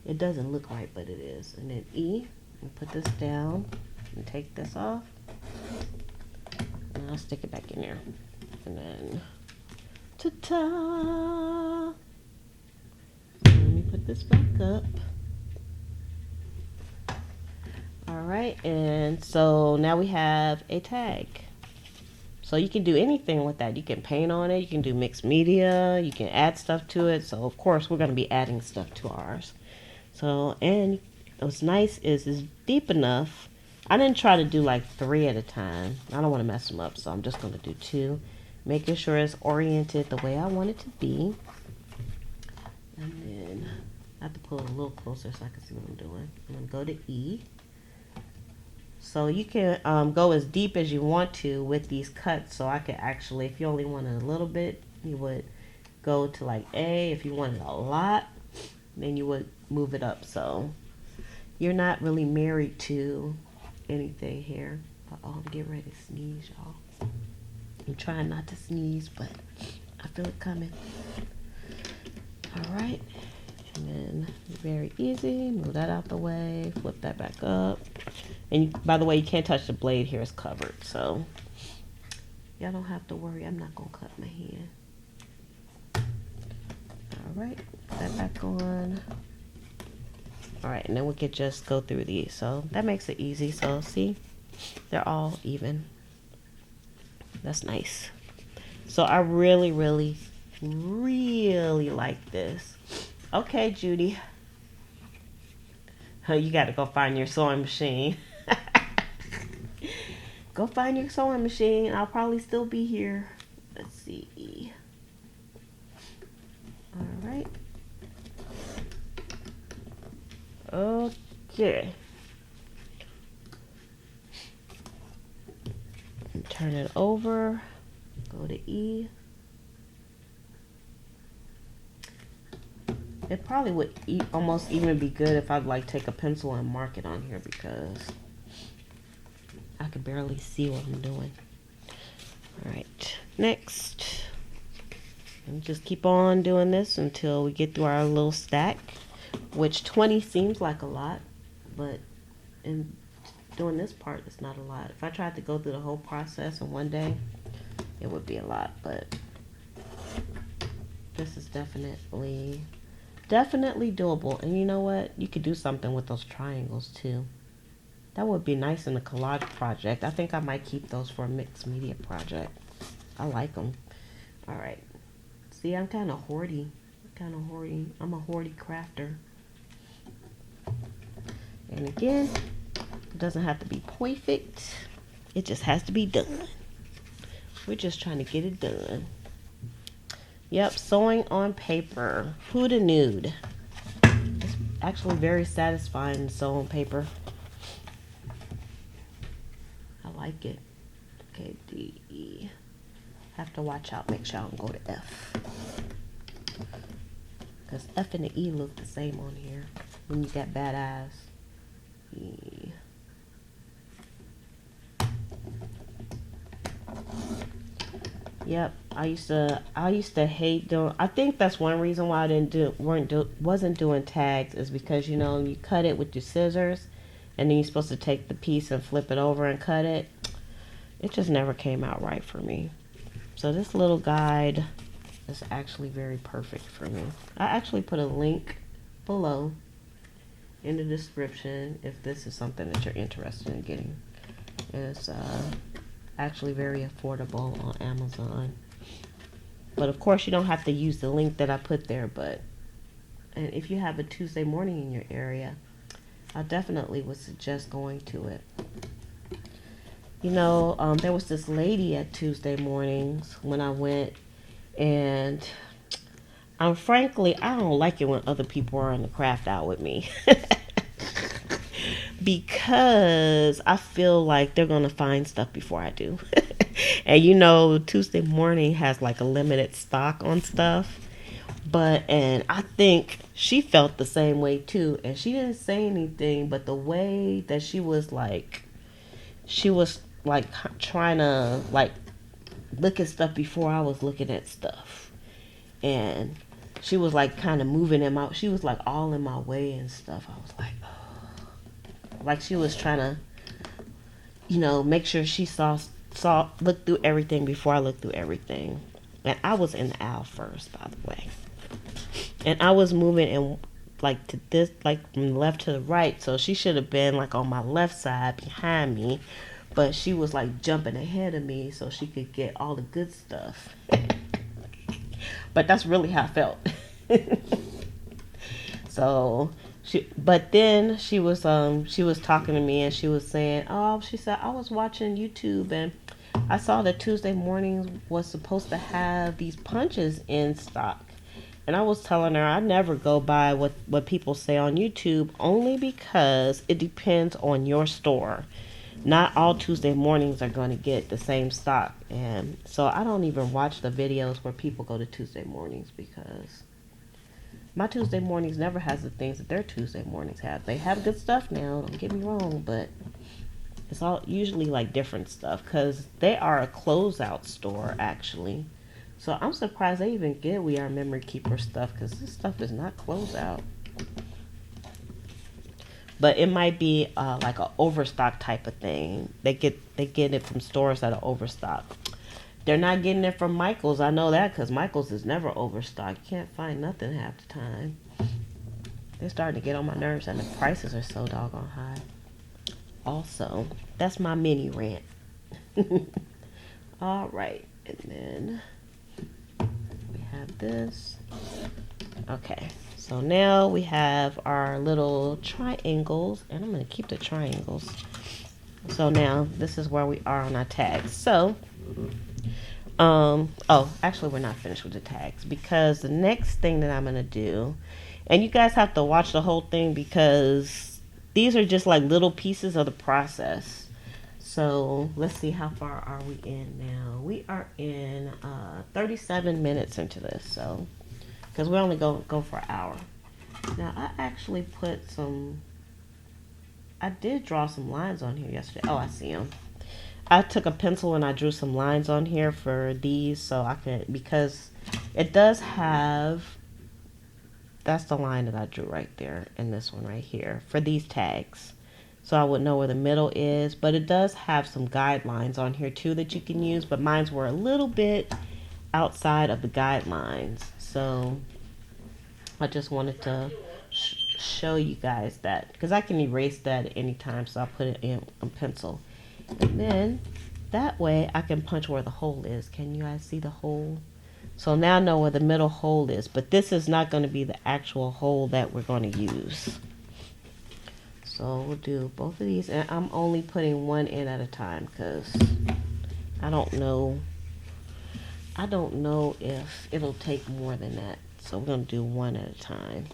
It doesn't look right, but it is. And then E, and put this down and take this off. And I'll stick it back in there. And then, ta-ta! Let me put this back up. Alright, and so now we have a tag. So you can do anything with that. You can paint on it, you can do mixed media, you can add stuff to it. So of course we're going to be adding stuff to ours. So, and what's nice is it's deep enough. I didn't try to do like 3 at a time. I don't want to mess them up, so I'm just going to do 2. Making sure it's oriented the way I want it to be. And then I have to pull it a little closer so I can see what I'm doing. I'm going to go to E. So you can go as deep as you want to with these cuts. So I could actually, if you only wanted a little bit, you would go to like A. If you wanted a lot, then you would move it up. So you're not really married to anything here. Uh-oh, I'm getting ready to sneeze, y'all. I'm trying not to sneeze, but I feel it coming. All right. And then very easy, move that out the way, flip that back up. And by the way, you can't touch the blade here, it's covered. So y'all don't have to worry, I'm not gonna cut my hand. All right, put that back on. All right, and then we could just go through these. So that makes it easy. So see, they're all even. That's nice. So I really really like this. Okay, Judy. You got to go find your sewing machine. Go find your sewing machine. I'll probably still be here. Let's see. All right. Okay. Turn it over. Go to E. It probably would almost even be good if I'd like take a pencil and mark it on here because I can barely see what I'm doing. All right, next. And just keep on doing this until we get through our little stack, which 20 seems like a lot, but in doing this part, it's not a lot. If I tried to go through the whole process in one day, it would be a lot, but this is definitely doable. And you know what? You could do something with those triangles too. That would be nice in a collage project. I think I might keep those for a mixed media project. I like them. All right. See, I'm kind of hoardy. I'm a hoardy crafter. And again, it doesn't have to be perfect. It just has to be done. We're just trying to get it done. Yep, sewing on paper. Who'da knew? It's actually very satisfying to sew on paper. I like it. Okay, D, E. Have to watch out. Make sure I don't go to F. Because F and the E look the same on here when you got bad eyes. E. Yep, I used to hate doing. I think that's one reason why I wasn't doing tags is because you cut it with your scissors, and then you're supposed to take the piece and flip it over and cut it. It just never came out right for me. So this little guide is actually very perfect for me. I actually put a link below in the description if this is something that you're interested in getting. It's actually very affordable on Amazon. But of course you don't have to use the link that I put there, and if you have a Tuesday morning in your area, I definitely would suggest going to it. There was this lady at Tuesday mornings when I went, and frankly, I don't like it when other people are in the craft out with me. Because I feel like they're going to find stuff before I do. And Tuesday morning has like a limited stock on stuff. And I think she felt the same way too. And she didn't say anything, but the way that she was like trying to like look at stuff before I was looking at stuff. And she was like kind of moving them out. She was like all in my way and stuff. I was like, oh. Like she was trying to, make sure she looked through everything before I looked through everything. And I was in the aisle first, by the way. And I was moving in to this, from left to the right. So she should have been like on my left side behind me. But she was like jumping ahead of me so she could get all the good stuff. But that's really how I felt. So but then she was talking to me and she was saying, she said, I was watching YouTube and I saw that Tuesday mornings was supposed to have these punches in stock. And I was telling her I never go by what people say on YouTube, only because it depends on your store. Not all Tuesday mornings are going to get the same stock. And so I don't even watch the videos where people go to Tuesday mornings because my Tuesday mornings never has the things that their Tuesday mornings have. They have good stuff now, don't get me wrong, but it's all usually like different stuff because they are a closeout store actually. So I'm surprised they even get We Are Memory Keeper stuff because this stuff is not closeout. But it might be like an overstock type of thing. They get it from stores that are overstock. They're not getting it from Michael's. I know that because Michael's is never overstocked. You can't find nothing half the time. They're starting to get on my nerves and the prices are so doggone high. Also, that's my mini rant. All right. And then we have this. Okay, so now we have our little triangles, and I'm going to keep the triangles. So now this is where we are on our tags. So, oh, actually we're not finished with the tags, because the next thing that I'm going to do, and you guys have to watch the whole thing because these are just like little pieces of the process. So let's see, how far are we in now? We are in 37 minutes into this, so because we only go for an hour. Now I actually put I did draw some lines on here yesterday. Oh, I see them. I took a pencil and I drew some lines on here for these, so I could, because it does have, that's the line that I drew right there, and this one right here for these tags, so I would know where the middle is. But it does have some guidelines on here too that you can use, but mines were a little bit outside of the guidelines, so I just wanted to show you guys that, because I can erase that at any time, so I'll put it in a pencil, and then that way I can punch where the hole is. Can you guys see the hole? So now I know where the middle hole is, but this is not going to be the actual hole that we're going to use. So we'll do both of these, and I'm only putting one in at a time because I don't know if it'll take more than that. So we're going to do one at a time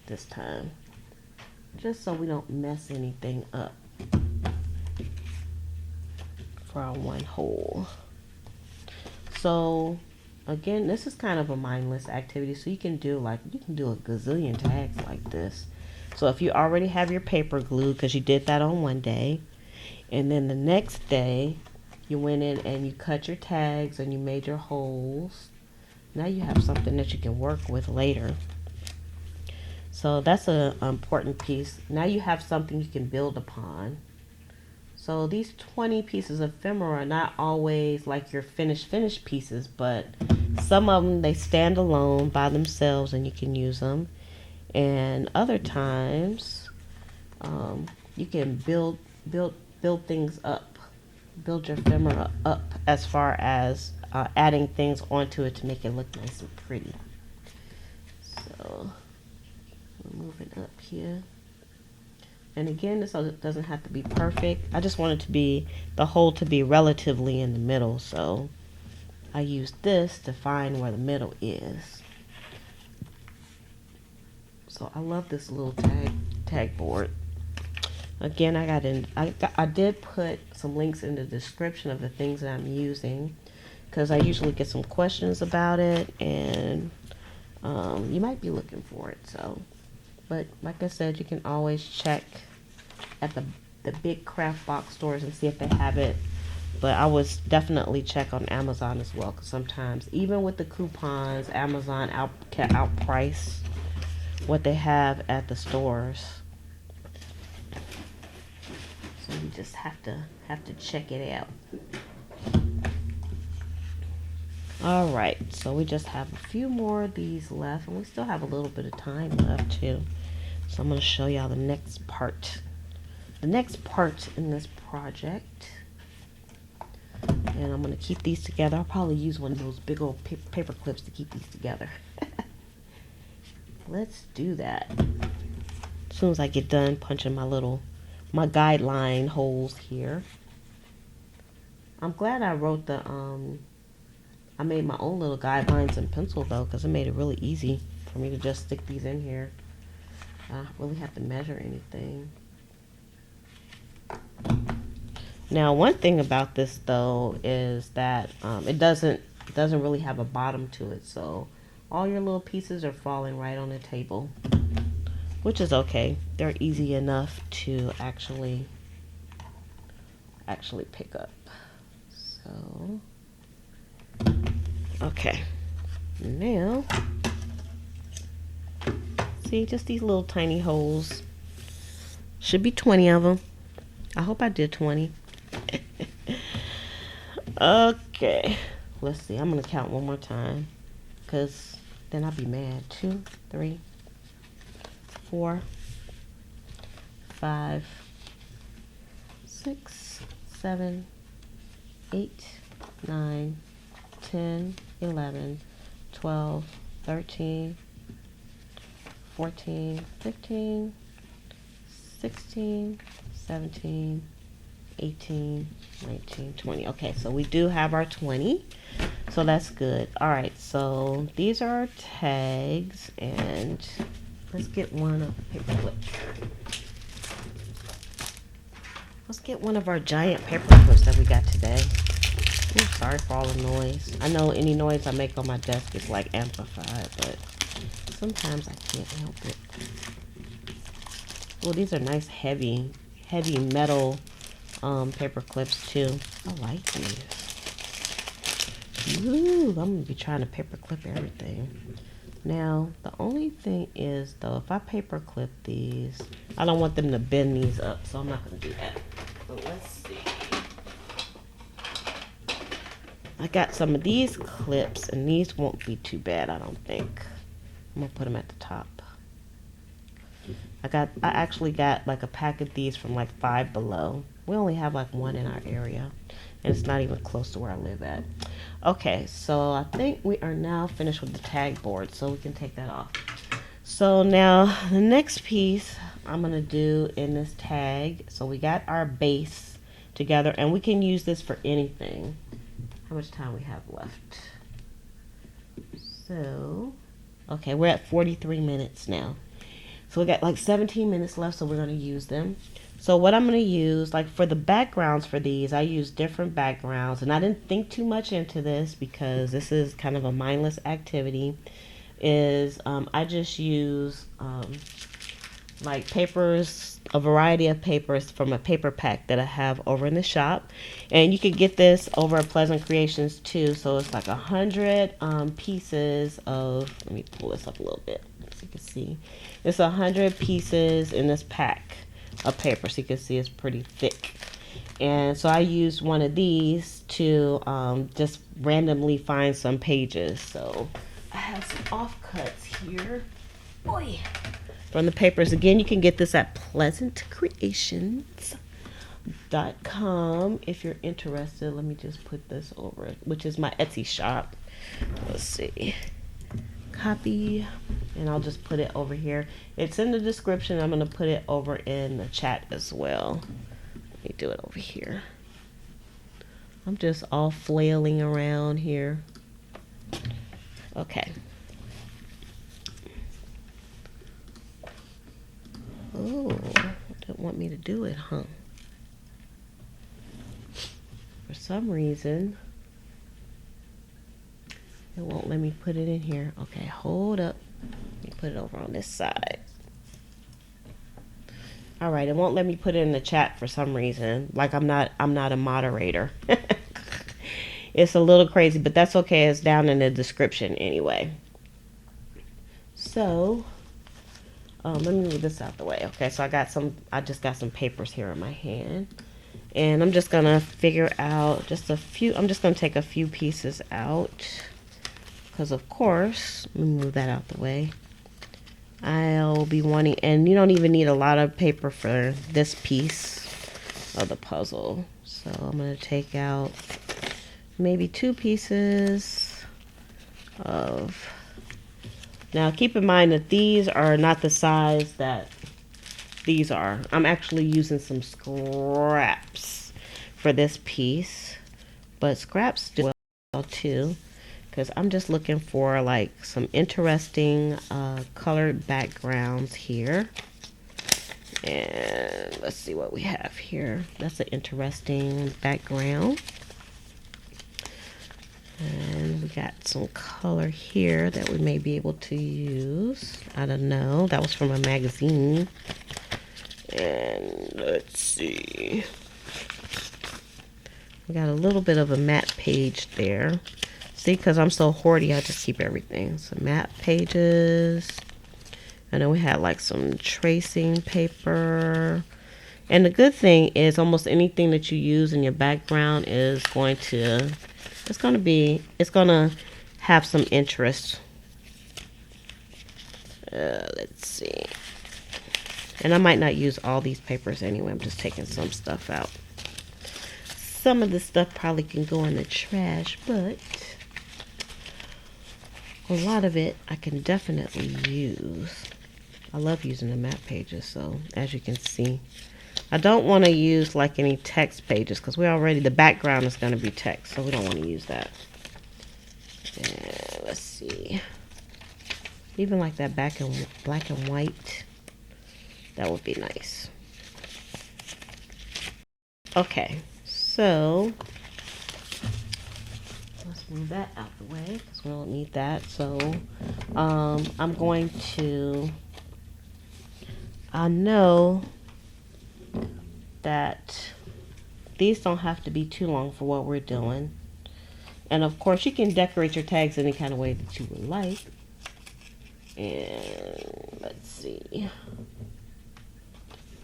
this time, just so we don't mess anything up for our one hole. So again, this is kind of a mindless activity, so you can do a gazillion tags like this. So if you already have your paper glue, because you did that on one day, and then the next day you went in and you cut your tags and you made your holes, now you have something that you can work with later. So that's an important piece. Now you have something you can build upon. So these 20 pieces of ephemera are not always like your finished pieces, but some of them, they stand alone by themselves and you can use them. And other times you can build things up, build your ephemera up, as far as adding things onto it to make it look nice and pretty. So we're moving up here. And again, this doesn't have to be perfect. I just want it to be, the hole to be relatively in the middle. So I use this to find where the middle is. So I love this little tag board. Again, I did put some links in the description of the things that I'm using, because I usually get some questions about it, and you might be looking for it. So, but like I said, you can always check at the big craft box stores and see if they have it. But I would definitely check on Amazon as well, because sometimes, even with the coupons, Amazon can outprice what they have at the stores. So you just have to check it out. All right, so we just have a few more of these left, and we still have a little bit of time left too. So I'm going to show y'all the next part. The next part in this project, and I'm going to keep these together. I'll probably use one of those big old paper clips to keep these together. Let's do that. As soon as I get done punching my guideline holes here. I'm glad I wrote I made my own little guidelines in pencil though, because it made it really easy for me to just stick these in here. I don't really have to measure anything. Now, one thing about this though is that it doesn't really have a bottom to it, so all your little pieces are falling right on the table, which is okay. They're easy enough to actually pick up. So, okay, now see, just these little tiny holes. Should be 20 of them. I hope I did 20. Okay, let's see. I'm gonna count one more time, because then I'll be mad. 2, 3, 4, 5, 6, 7, 8, 9, 10, 11, 12, 13, 14, 15, 16, 17, 18, 19, 20. Okay, so we do have our 20. So that's good. All right, so these are our tags, and let's get one of the paper clips. Let's get one of our giant paper clips that we got today. Ooh, sorry for all the noise. I know any noise I make on my desk is like amplified, but sometimes I can't help it. Oh, these are nice heavy metal paper clips too. I like these. Ooh, I'm gonna be trying to paper clip everything. Now, the only thing is though, if I paper clip these, I don't want them to bend these up, so I'm not gonna do that. But let's see. I got some of these clips, and these won't be too bad, I don't think. I'm gonna put them at the top. I actually got like a pack of these from like Five Below. We only have like one in our area, and it's not even close to where I live at. Okay, so I think we are now finished with the tag board, so we can take that off. So now the next piece I'm gonna do in this tag, so we got our base together, and we can use this for anything. How much time we have left? So, okay, we're at 43 minutes now. So we got like 17 minutes left, so we're going to use them. So what I'm going to use, like for the backgrounds for these, I use different backgrounds. And I didn't think too much into this because this is kind of a mindless activity. I just use like papers, a variety of papers from a paper pack that I have over in the shop. And you could get this over at Pleasant Creations too. So it's like 100 pieces of, let me pull this up a little bit so you can see. It's 100 pieces in this pack of paper, so you can see it's pretty thick. And so I used one of these to just randomly find some pages. So I have some offcuts here. Boy. From the papers. Again, you can get this at pleasantcreations.com if you're interested. Let me just put this over it, which is my Etsy shop. Let's see. Copy, and I'll just put it over here. It's in the description. I'm going to put it over in the chat as well. Let me do it over here. I'm just all flailing around here. Okay. Oh, don't want me to do it, huh? For some reason, it won't let me put it in here. Okay, hold up. Let me put it over on this side. All right, it won't let me put it in the chat for some reason. Like I'm not a moderator. It's a little crazy, but that's okay. It's down in the description anyway. So, let me move this out the way. Okay, so I just got some papers here in my hand. And I'm just gonna figure out just a few. I'm just gonna take a few pieces out. Because of course, let me move that out the way. I'll be wanting, and you don't even need a lot of paper for this piece of the puzzle. So I'm gonna take out maybe 2 pieces of. Now keep in mind that these are not the size that these are. I'm actually using some scraps for this piece, but scraps do well too, because I'm just looking for like some interesting colored backgrounds here. And let's see what we have here. That's an interesting background. And we got some color here that we may be able to use. I don't know. That was from a magazine. And let's see. We got a little bit of a matte page there. See, because I'm so hoardy, I just keep everything. Some matte pages. And then we had like some tracing paper. And the good thing is almost anything that you use in your background is going to... It's gonna have some interest. Let's see. And I might not use all these papers anyway. I'm just taking some stuff out. Some of the stuff probably can go in the trash, but a lot of it I can definitely use. I love using the map pages, so as you can see. I don't want to use like any text pages because the background is going to be text, so we don't want to use that. And let's see. Even like that black and white, that would be nice. Okay, so let's move that out the way because we don't need that. So I'm going to, I know that these don't have to be too long for what we're doing. And of course you can decorate your tags any kind of way that you would like. And let's see.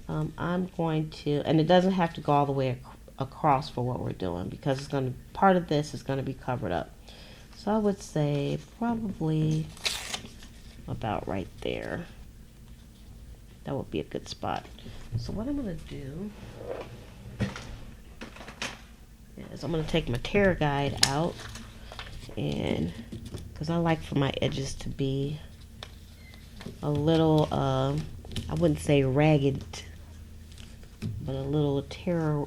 I'm going to, and it doesn't have to go all the way across for what we're doing because it's going to, part of this is going to be covered up. So I would say probably about right there. That would be a good spot. So what I'm going to do is I'm going to take my tear guide out, and because I like for my edges to be a little, I wouldn't say ragged, but a little terrary.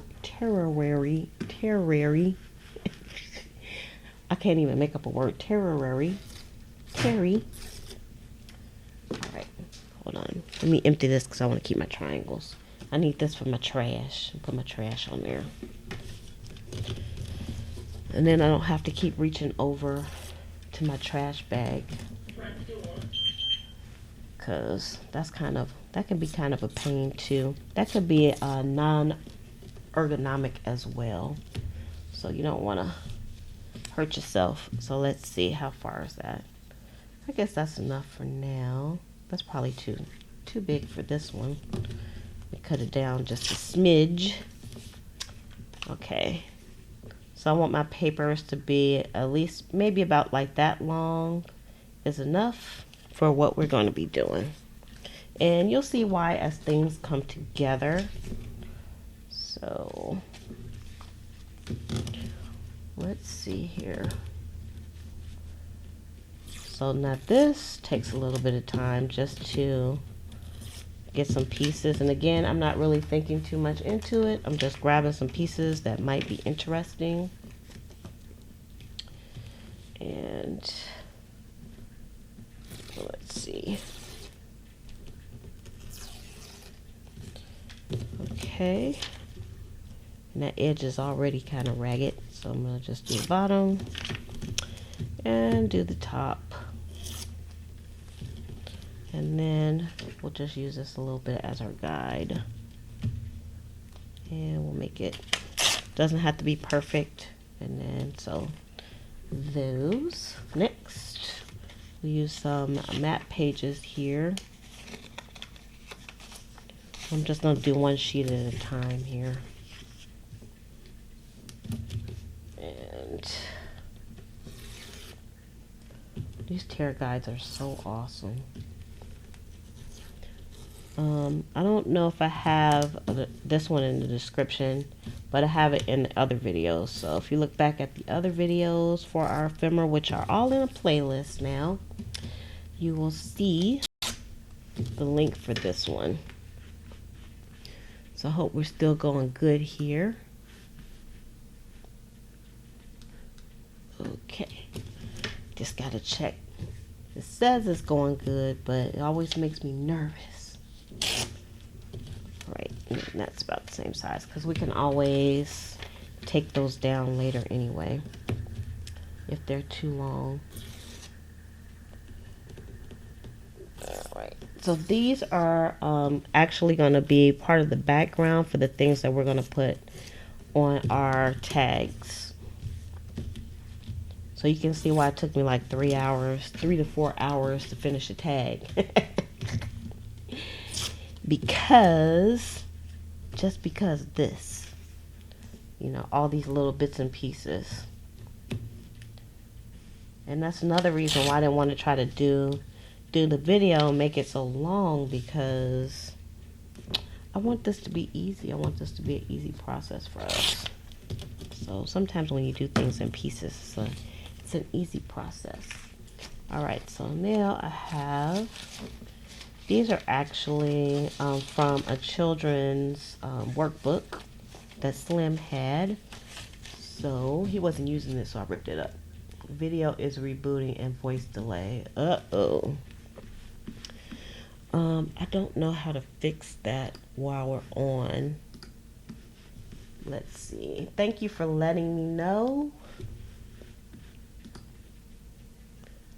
I can't even make up a word. Terry. Alright, hold on. Let me empty this because I want to keep my triangles. I need this for my trash. Put my trash on there. And then I don't have to keep reaching over to my trash bag. Because that can be kind of a pain too. That could be non-ergonomic as well. So you don't want to hurt yourself. So let's see, how far is that? I guess that's enough for now. That's probably too big for this one. We cut it down just a smidge. Okay. So I want my papers to be at least maybe about like that long is enough for what we're going to be doing. And you'll see why as things come together. So let's see here. So now this takes a little bit of time just to get some pieces. And again, I'm not really thinking too much into it. I'm just grabbing some pieces that might be interesting. And let's see. Okay. And that edge is already kind of ragged. So I'm going to just do the bottom and do the top. And then we'll just use this a little bit as our guide. And we'll make it, doesn't have to be perfect. And then, so those. Next, we use some map pages here. I'm just going to do one sheet at a time here. And these tear guides are so awesome. I don't know if I have this one in the description, but I have it in the other videos. So if you look back at the other videos for our ephemera, which are all in a playlist now, you will see the link for this one. So I hope we're still going good here. Okay, just gotta check. It says it's going good, but it always makes me nervous. Right, and that's about the same size because we can always take those down later anyway if they're too long. Alright, so these are actually going to be part of the background for the things that we're going to put on our tags. So you can see why it took me like 3 to 4 hours to finish a tag. Just because this, you know, all these little bits and pieces. And that's another reason why I didn't want to try to do the video and make it so long, because I want this to be easy. I want this to be an easy process for us. So sometimes when you do things in pieces, it's an easy process. All right, so now I have, these are actually from a children's workbook that Slim had. So he wasn't using this, so I ripped it up. Video is rebooting and voice delay. Uh-oh. I don't know how to fix that while we're on. Let's see. Thank you for letting me know.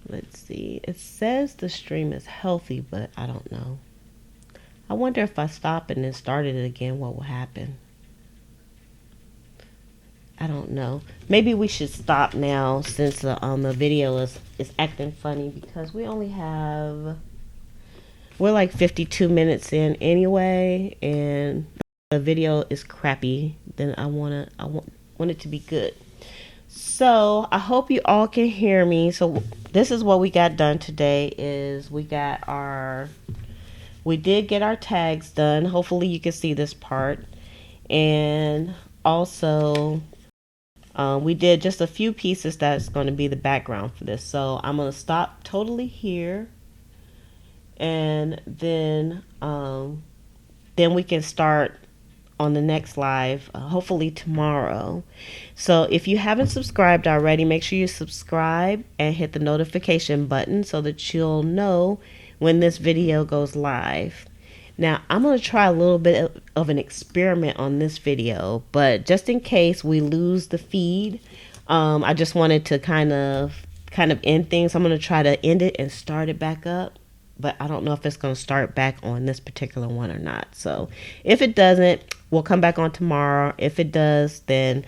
Let's see. It says the stream is healthy, but I don't know. I wonder if I stop and then started it again, what will happen? I don't know. Maybe we should stop now since the video is acting funny, because we only have, we're like 52 minutes in anyway, and the video is crappy. Then I want it to be good. So I hope you all can hear me. So this is what we got done today. Is we did get our tags done. Hopefully you can see this part, and also we did just a few pieces that's going to be the background for this. So I'm going to stop totally here, and then we can start on the next live, hopefully tomorrow. So if you haven't subscribed already, make sure you subscribe and hit the notification button so that you'll know when this video goes live. Now I'm going to try a little bit of an experiment on this video, but just in case we lose the feed, I just wanted to kind of end things. I'm going to try to end it and start it back up, but I don't know if it's going to start back on this particular one or not. So if it doesn't, we'll come back on tomorrow. If it does, then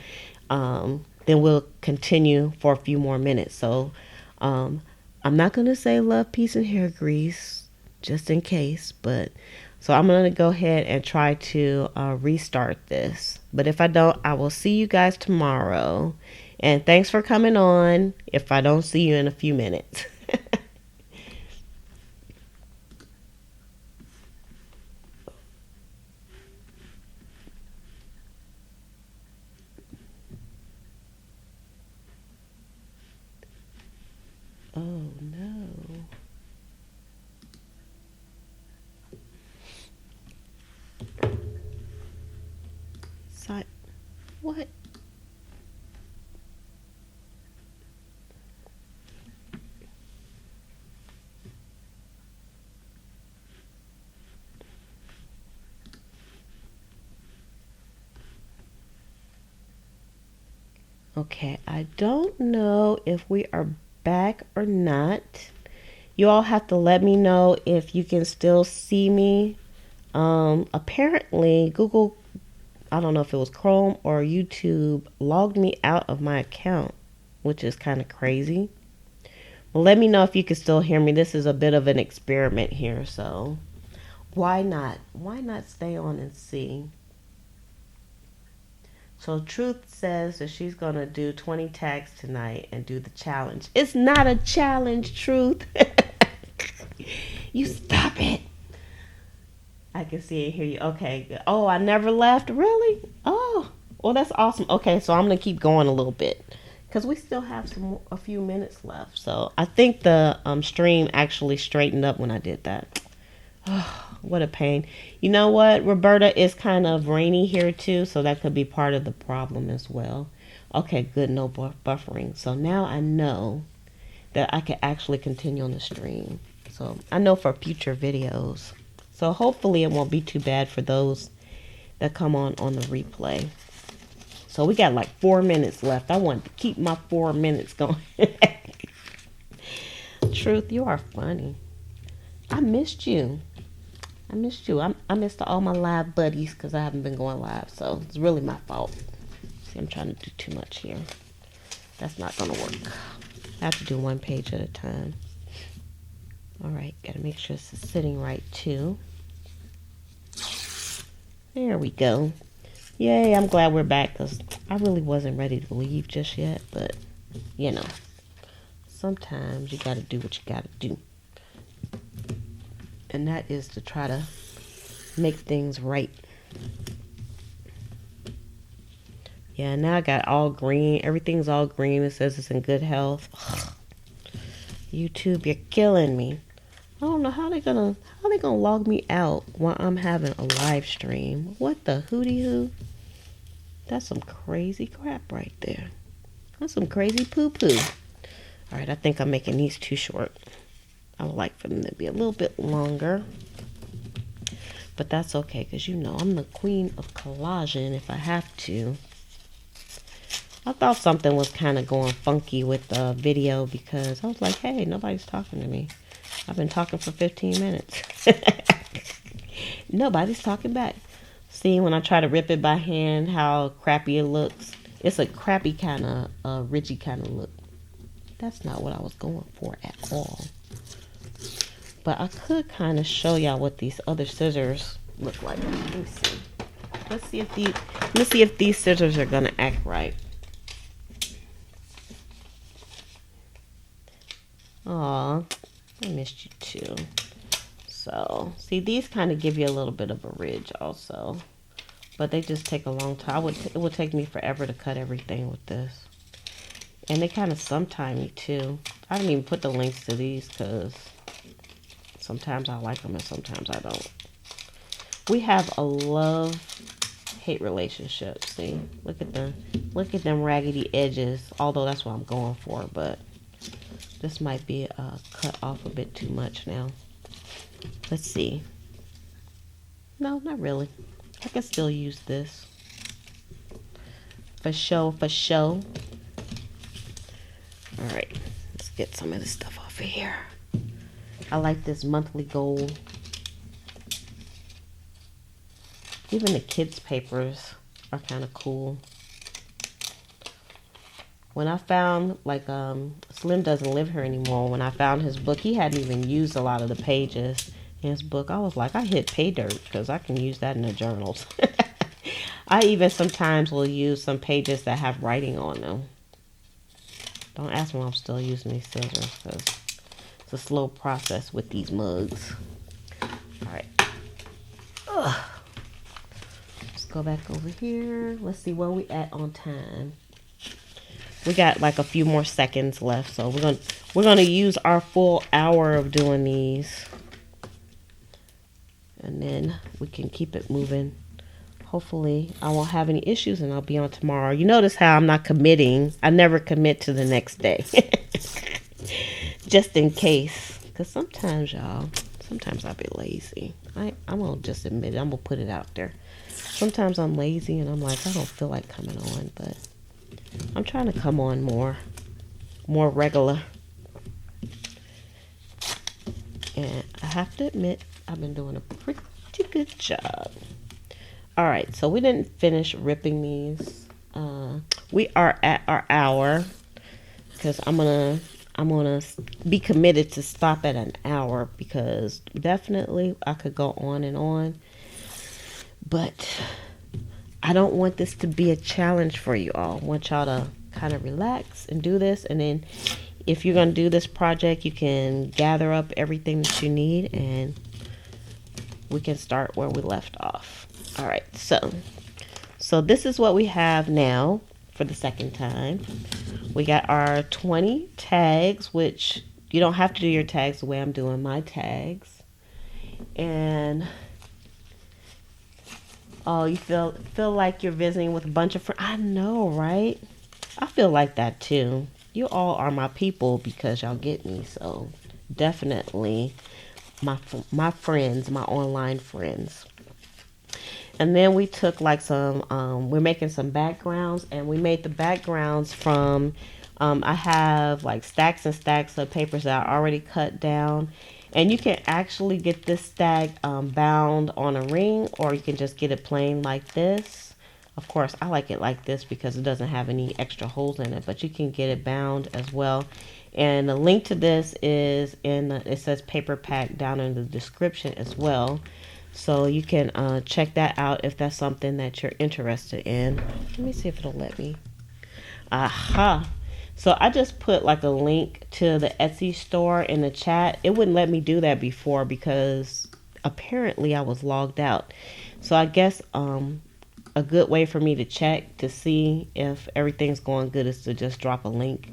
we'll continue for a few more minutes. So I'm not going to say love, peace, and hair grease, just in case, but so I'm going to go ahead and try to restart this. But if I don't, I will see you guys tomorrow. And thanks for coming on if I don't see you in a few minutes. Oh no. What? Okay, I don't know if we are back or not. You all have to let me know if you can still see me. Apparently Google, I don't know if it was Chrome or YouTube, logged me out of my account, which is kind of crazy. Well, let me know if you can still hear me. This is a bit of an experiment here, so why not stay on and see. So Truth says that she's going to do 20 tags tonight and do the challenge. It's not a challenge, Truth. You stop it. I can see and hear you. Okay, good. Oh, I never left? Really? Oh, well, that's awesome. Okay, so I'm going to keep going a little bit because we still have a few minutes left. So I think the stream actually straightened up when I did that. Oh, what a pain. You know what, Roberta, is kind of rainy here too, so that could be part of the problem as well. Okay, good, no buffering. So now I know that I can actually continue on the stream. So I know for future videos. So hopefully it won't be too bad for those that come on the replay. So we got like 4 minutes left. I want to keep my 4 minutes going. Truth, you are funny. I missed you. I missed all my live buddies because I haven't been going live. So it's really my fault. See, I'm trying to do too much here. That's not going to work. I have to do one page at a time. All right, got to make sure this is sitting right too. There we go. Yay, I'm glad we're back because I really wasn't ready to leave just yet. But, you know, sometimes you got to do what you got to do. And that is to try to make things right. Yeah, now I got all green. Everything's all green. It says it's in good health. YouTube, you're killing me. I don't know how they gonna log me out while I'm having a live stream. What the hootie hoo? That's some crazy crap right there. That's some crazy poo poo. All right, I think I'm making these too short. I would like for them to be a little bit longer, but that's okay because you know I'm the queen of collaging if I have to. I thought something was kind of going funky with the video because I was like, hey, nobody's talking to me. I've been talking for 15 minutes. Nobody's talking back. See, when I try to rip it by hand, how crappy it looks. It's a crappy kind of, ridgy kind of look. That's not what I was going for at all. But I could kind of show y'all what these other scissors look like. Let me see. Let's see if these scissors are gonna act right. Aw, I missed you too. So, see, these kind of give you a little bit of a ridge also. But they just take a long time. It would take me forever to cut everything with this. And they kind of sometime too. I didn't even put the links to these because sometimes I like them and sometimes I don't. We have a love-hate relationship. See, look at them raggedy edges. Although that's what I'm going for, but this might be cut off a bit too much now. Let's see. No, not really. I can still use this. For show, for show. Alright, let's get some of this stuff off of here. I like this monthly goal. Even the kids' papers are kind of cool. When I found, like, Slim doesn't live here anymore. When I found his book, he hadn't even used a lot of the pages in his book. I was like, I hit pay dirt because I can use that in the journals. I even sometimes will use some pages that have writing on them. Don't ask me why I'm still using these scissors because it's a slow process with these mugs. Alright. Let's go back over here. Let's see where we at on time. We got like a few more seconds left, so we're gonna use our full hour of doing these, and then we can keep it moving. Hopefully, I won't have any issues, and I'll be on tomorrow. You notice how I'm not committing. I never commit to the next day, just in case. Cause sometimes, y'all, I'll be lazy. I'm gonna just admit it. I'm gonna put it out there. Sometimes I'm lazy, and I'm like, I don't feel like coming on, but I'm trying to come on more regular. And I have to admit, I've been doing a pretty good job. All right, so we didn't finish ripping these. We are at our hour because I'm gonna be committed to stop at an hour because definitely I could go on and on, but I don't want this to be a challenge for you all. I want y'all to kind of relax and do this. And then if you're going to do this project, you can gather up everything that you need and we can start where we left off. All right. So this is what we have now for the second time. We got our 20 tags, which you don't have to do your tags the way I'm doing my tags. And oh, you feel like you're visiting with a bunch of friends. I know, right? I feel like that too. You all are my people because y'all get me. So definitely my friends, my online friends. And then we took like some, we're making some backgrounds, and we made the backgrounds from, I have like stacks and stacks of papers that I already cut down. And you can actually get this stack bound on a ring, or you can just get it plain like this. Of course, I like it like this because it doesn't have any extra holes in it, but you can get it bound as well. And the link to this is it says paper pack down in the description as well. So you can check that out if that's something that you're interested in. Let me see if it'll let me. Aha. So I just put like a link to the Etsy store in the chat. It wouldn't let me do that before because apparently I was logged out. So I guess a good way for me to check to see if everything's going good is to just drop a link.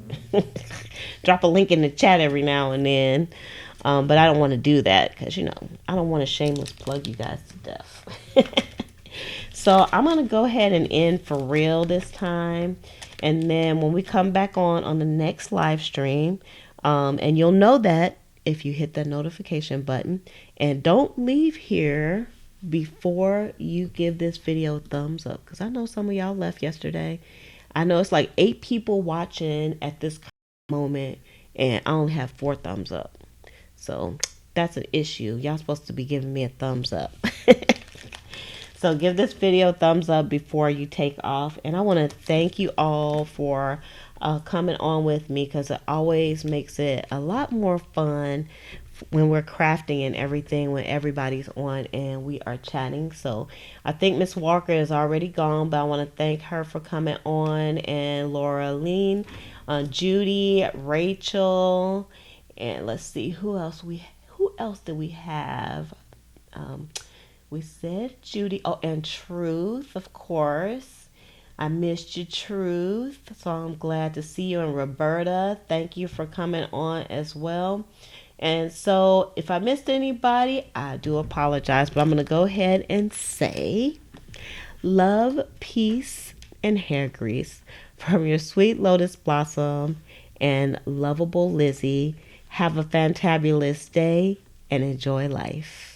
Drop a link in the chat every now and then. But I don't want to do that because, I don't want to shameless plug you guys to death. So I'm going to go ahead and end for real this time. And then when we come back on the next live stream, and you'll know that if you hit the notification button, and don't leave here before you give this video a thumbs up, because I know some of y'all left yesterday. I know it's like 8 people watching at this moment, and I only have 4 thumbs up. So that's an issue. Y'all supposed to be giving me a thumbs up. So give this video a thumbs up before you take off. And I want to thank you all for coming on with me, because it always makes it a lot more fun when we're crafting and everything, when everybody's on and we are chatting. So I think Miss Walker is already gone, but I want to thank her for coming on, and Laura Lean, Judy, Rachel, and let's see who else did we have. We said Judy. Oh, and Truth, of course. I missed you, Truth. So I'm glad to see you. And Roberta, thank you for coming on as well. And so if I missed anybody, I do apologize. But I'm going to go ahead and say love, peace, and hair grease from your sweet lotus blossom and lovable Lizzie. Have a fantabulous day and enjoy life.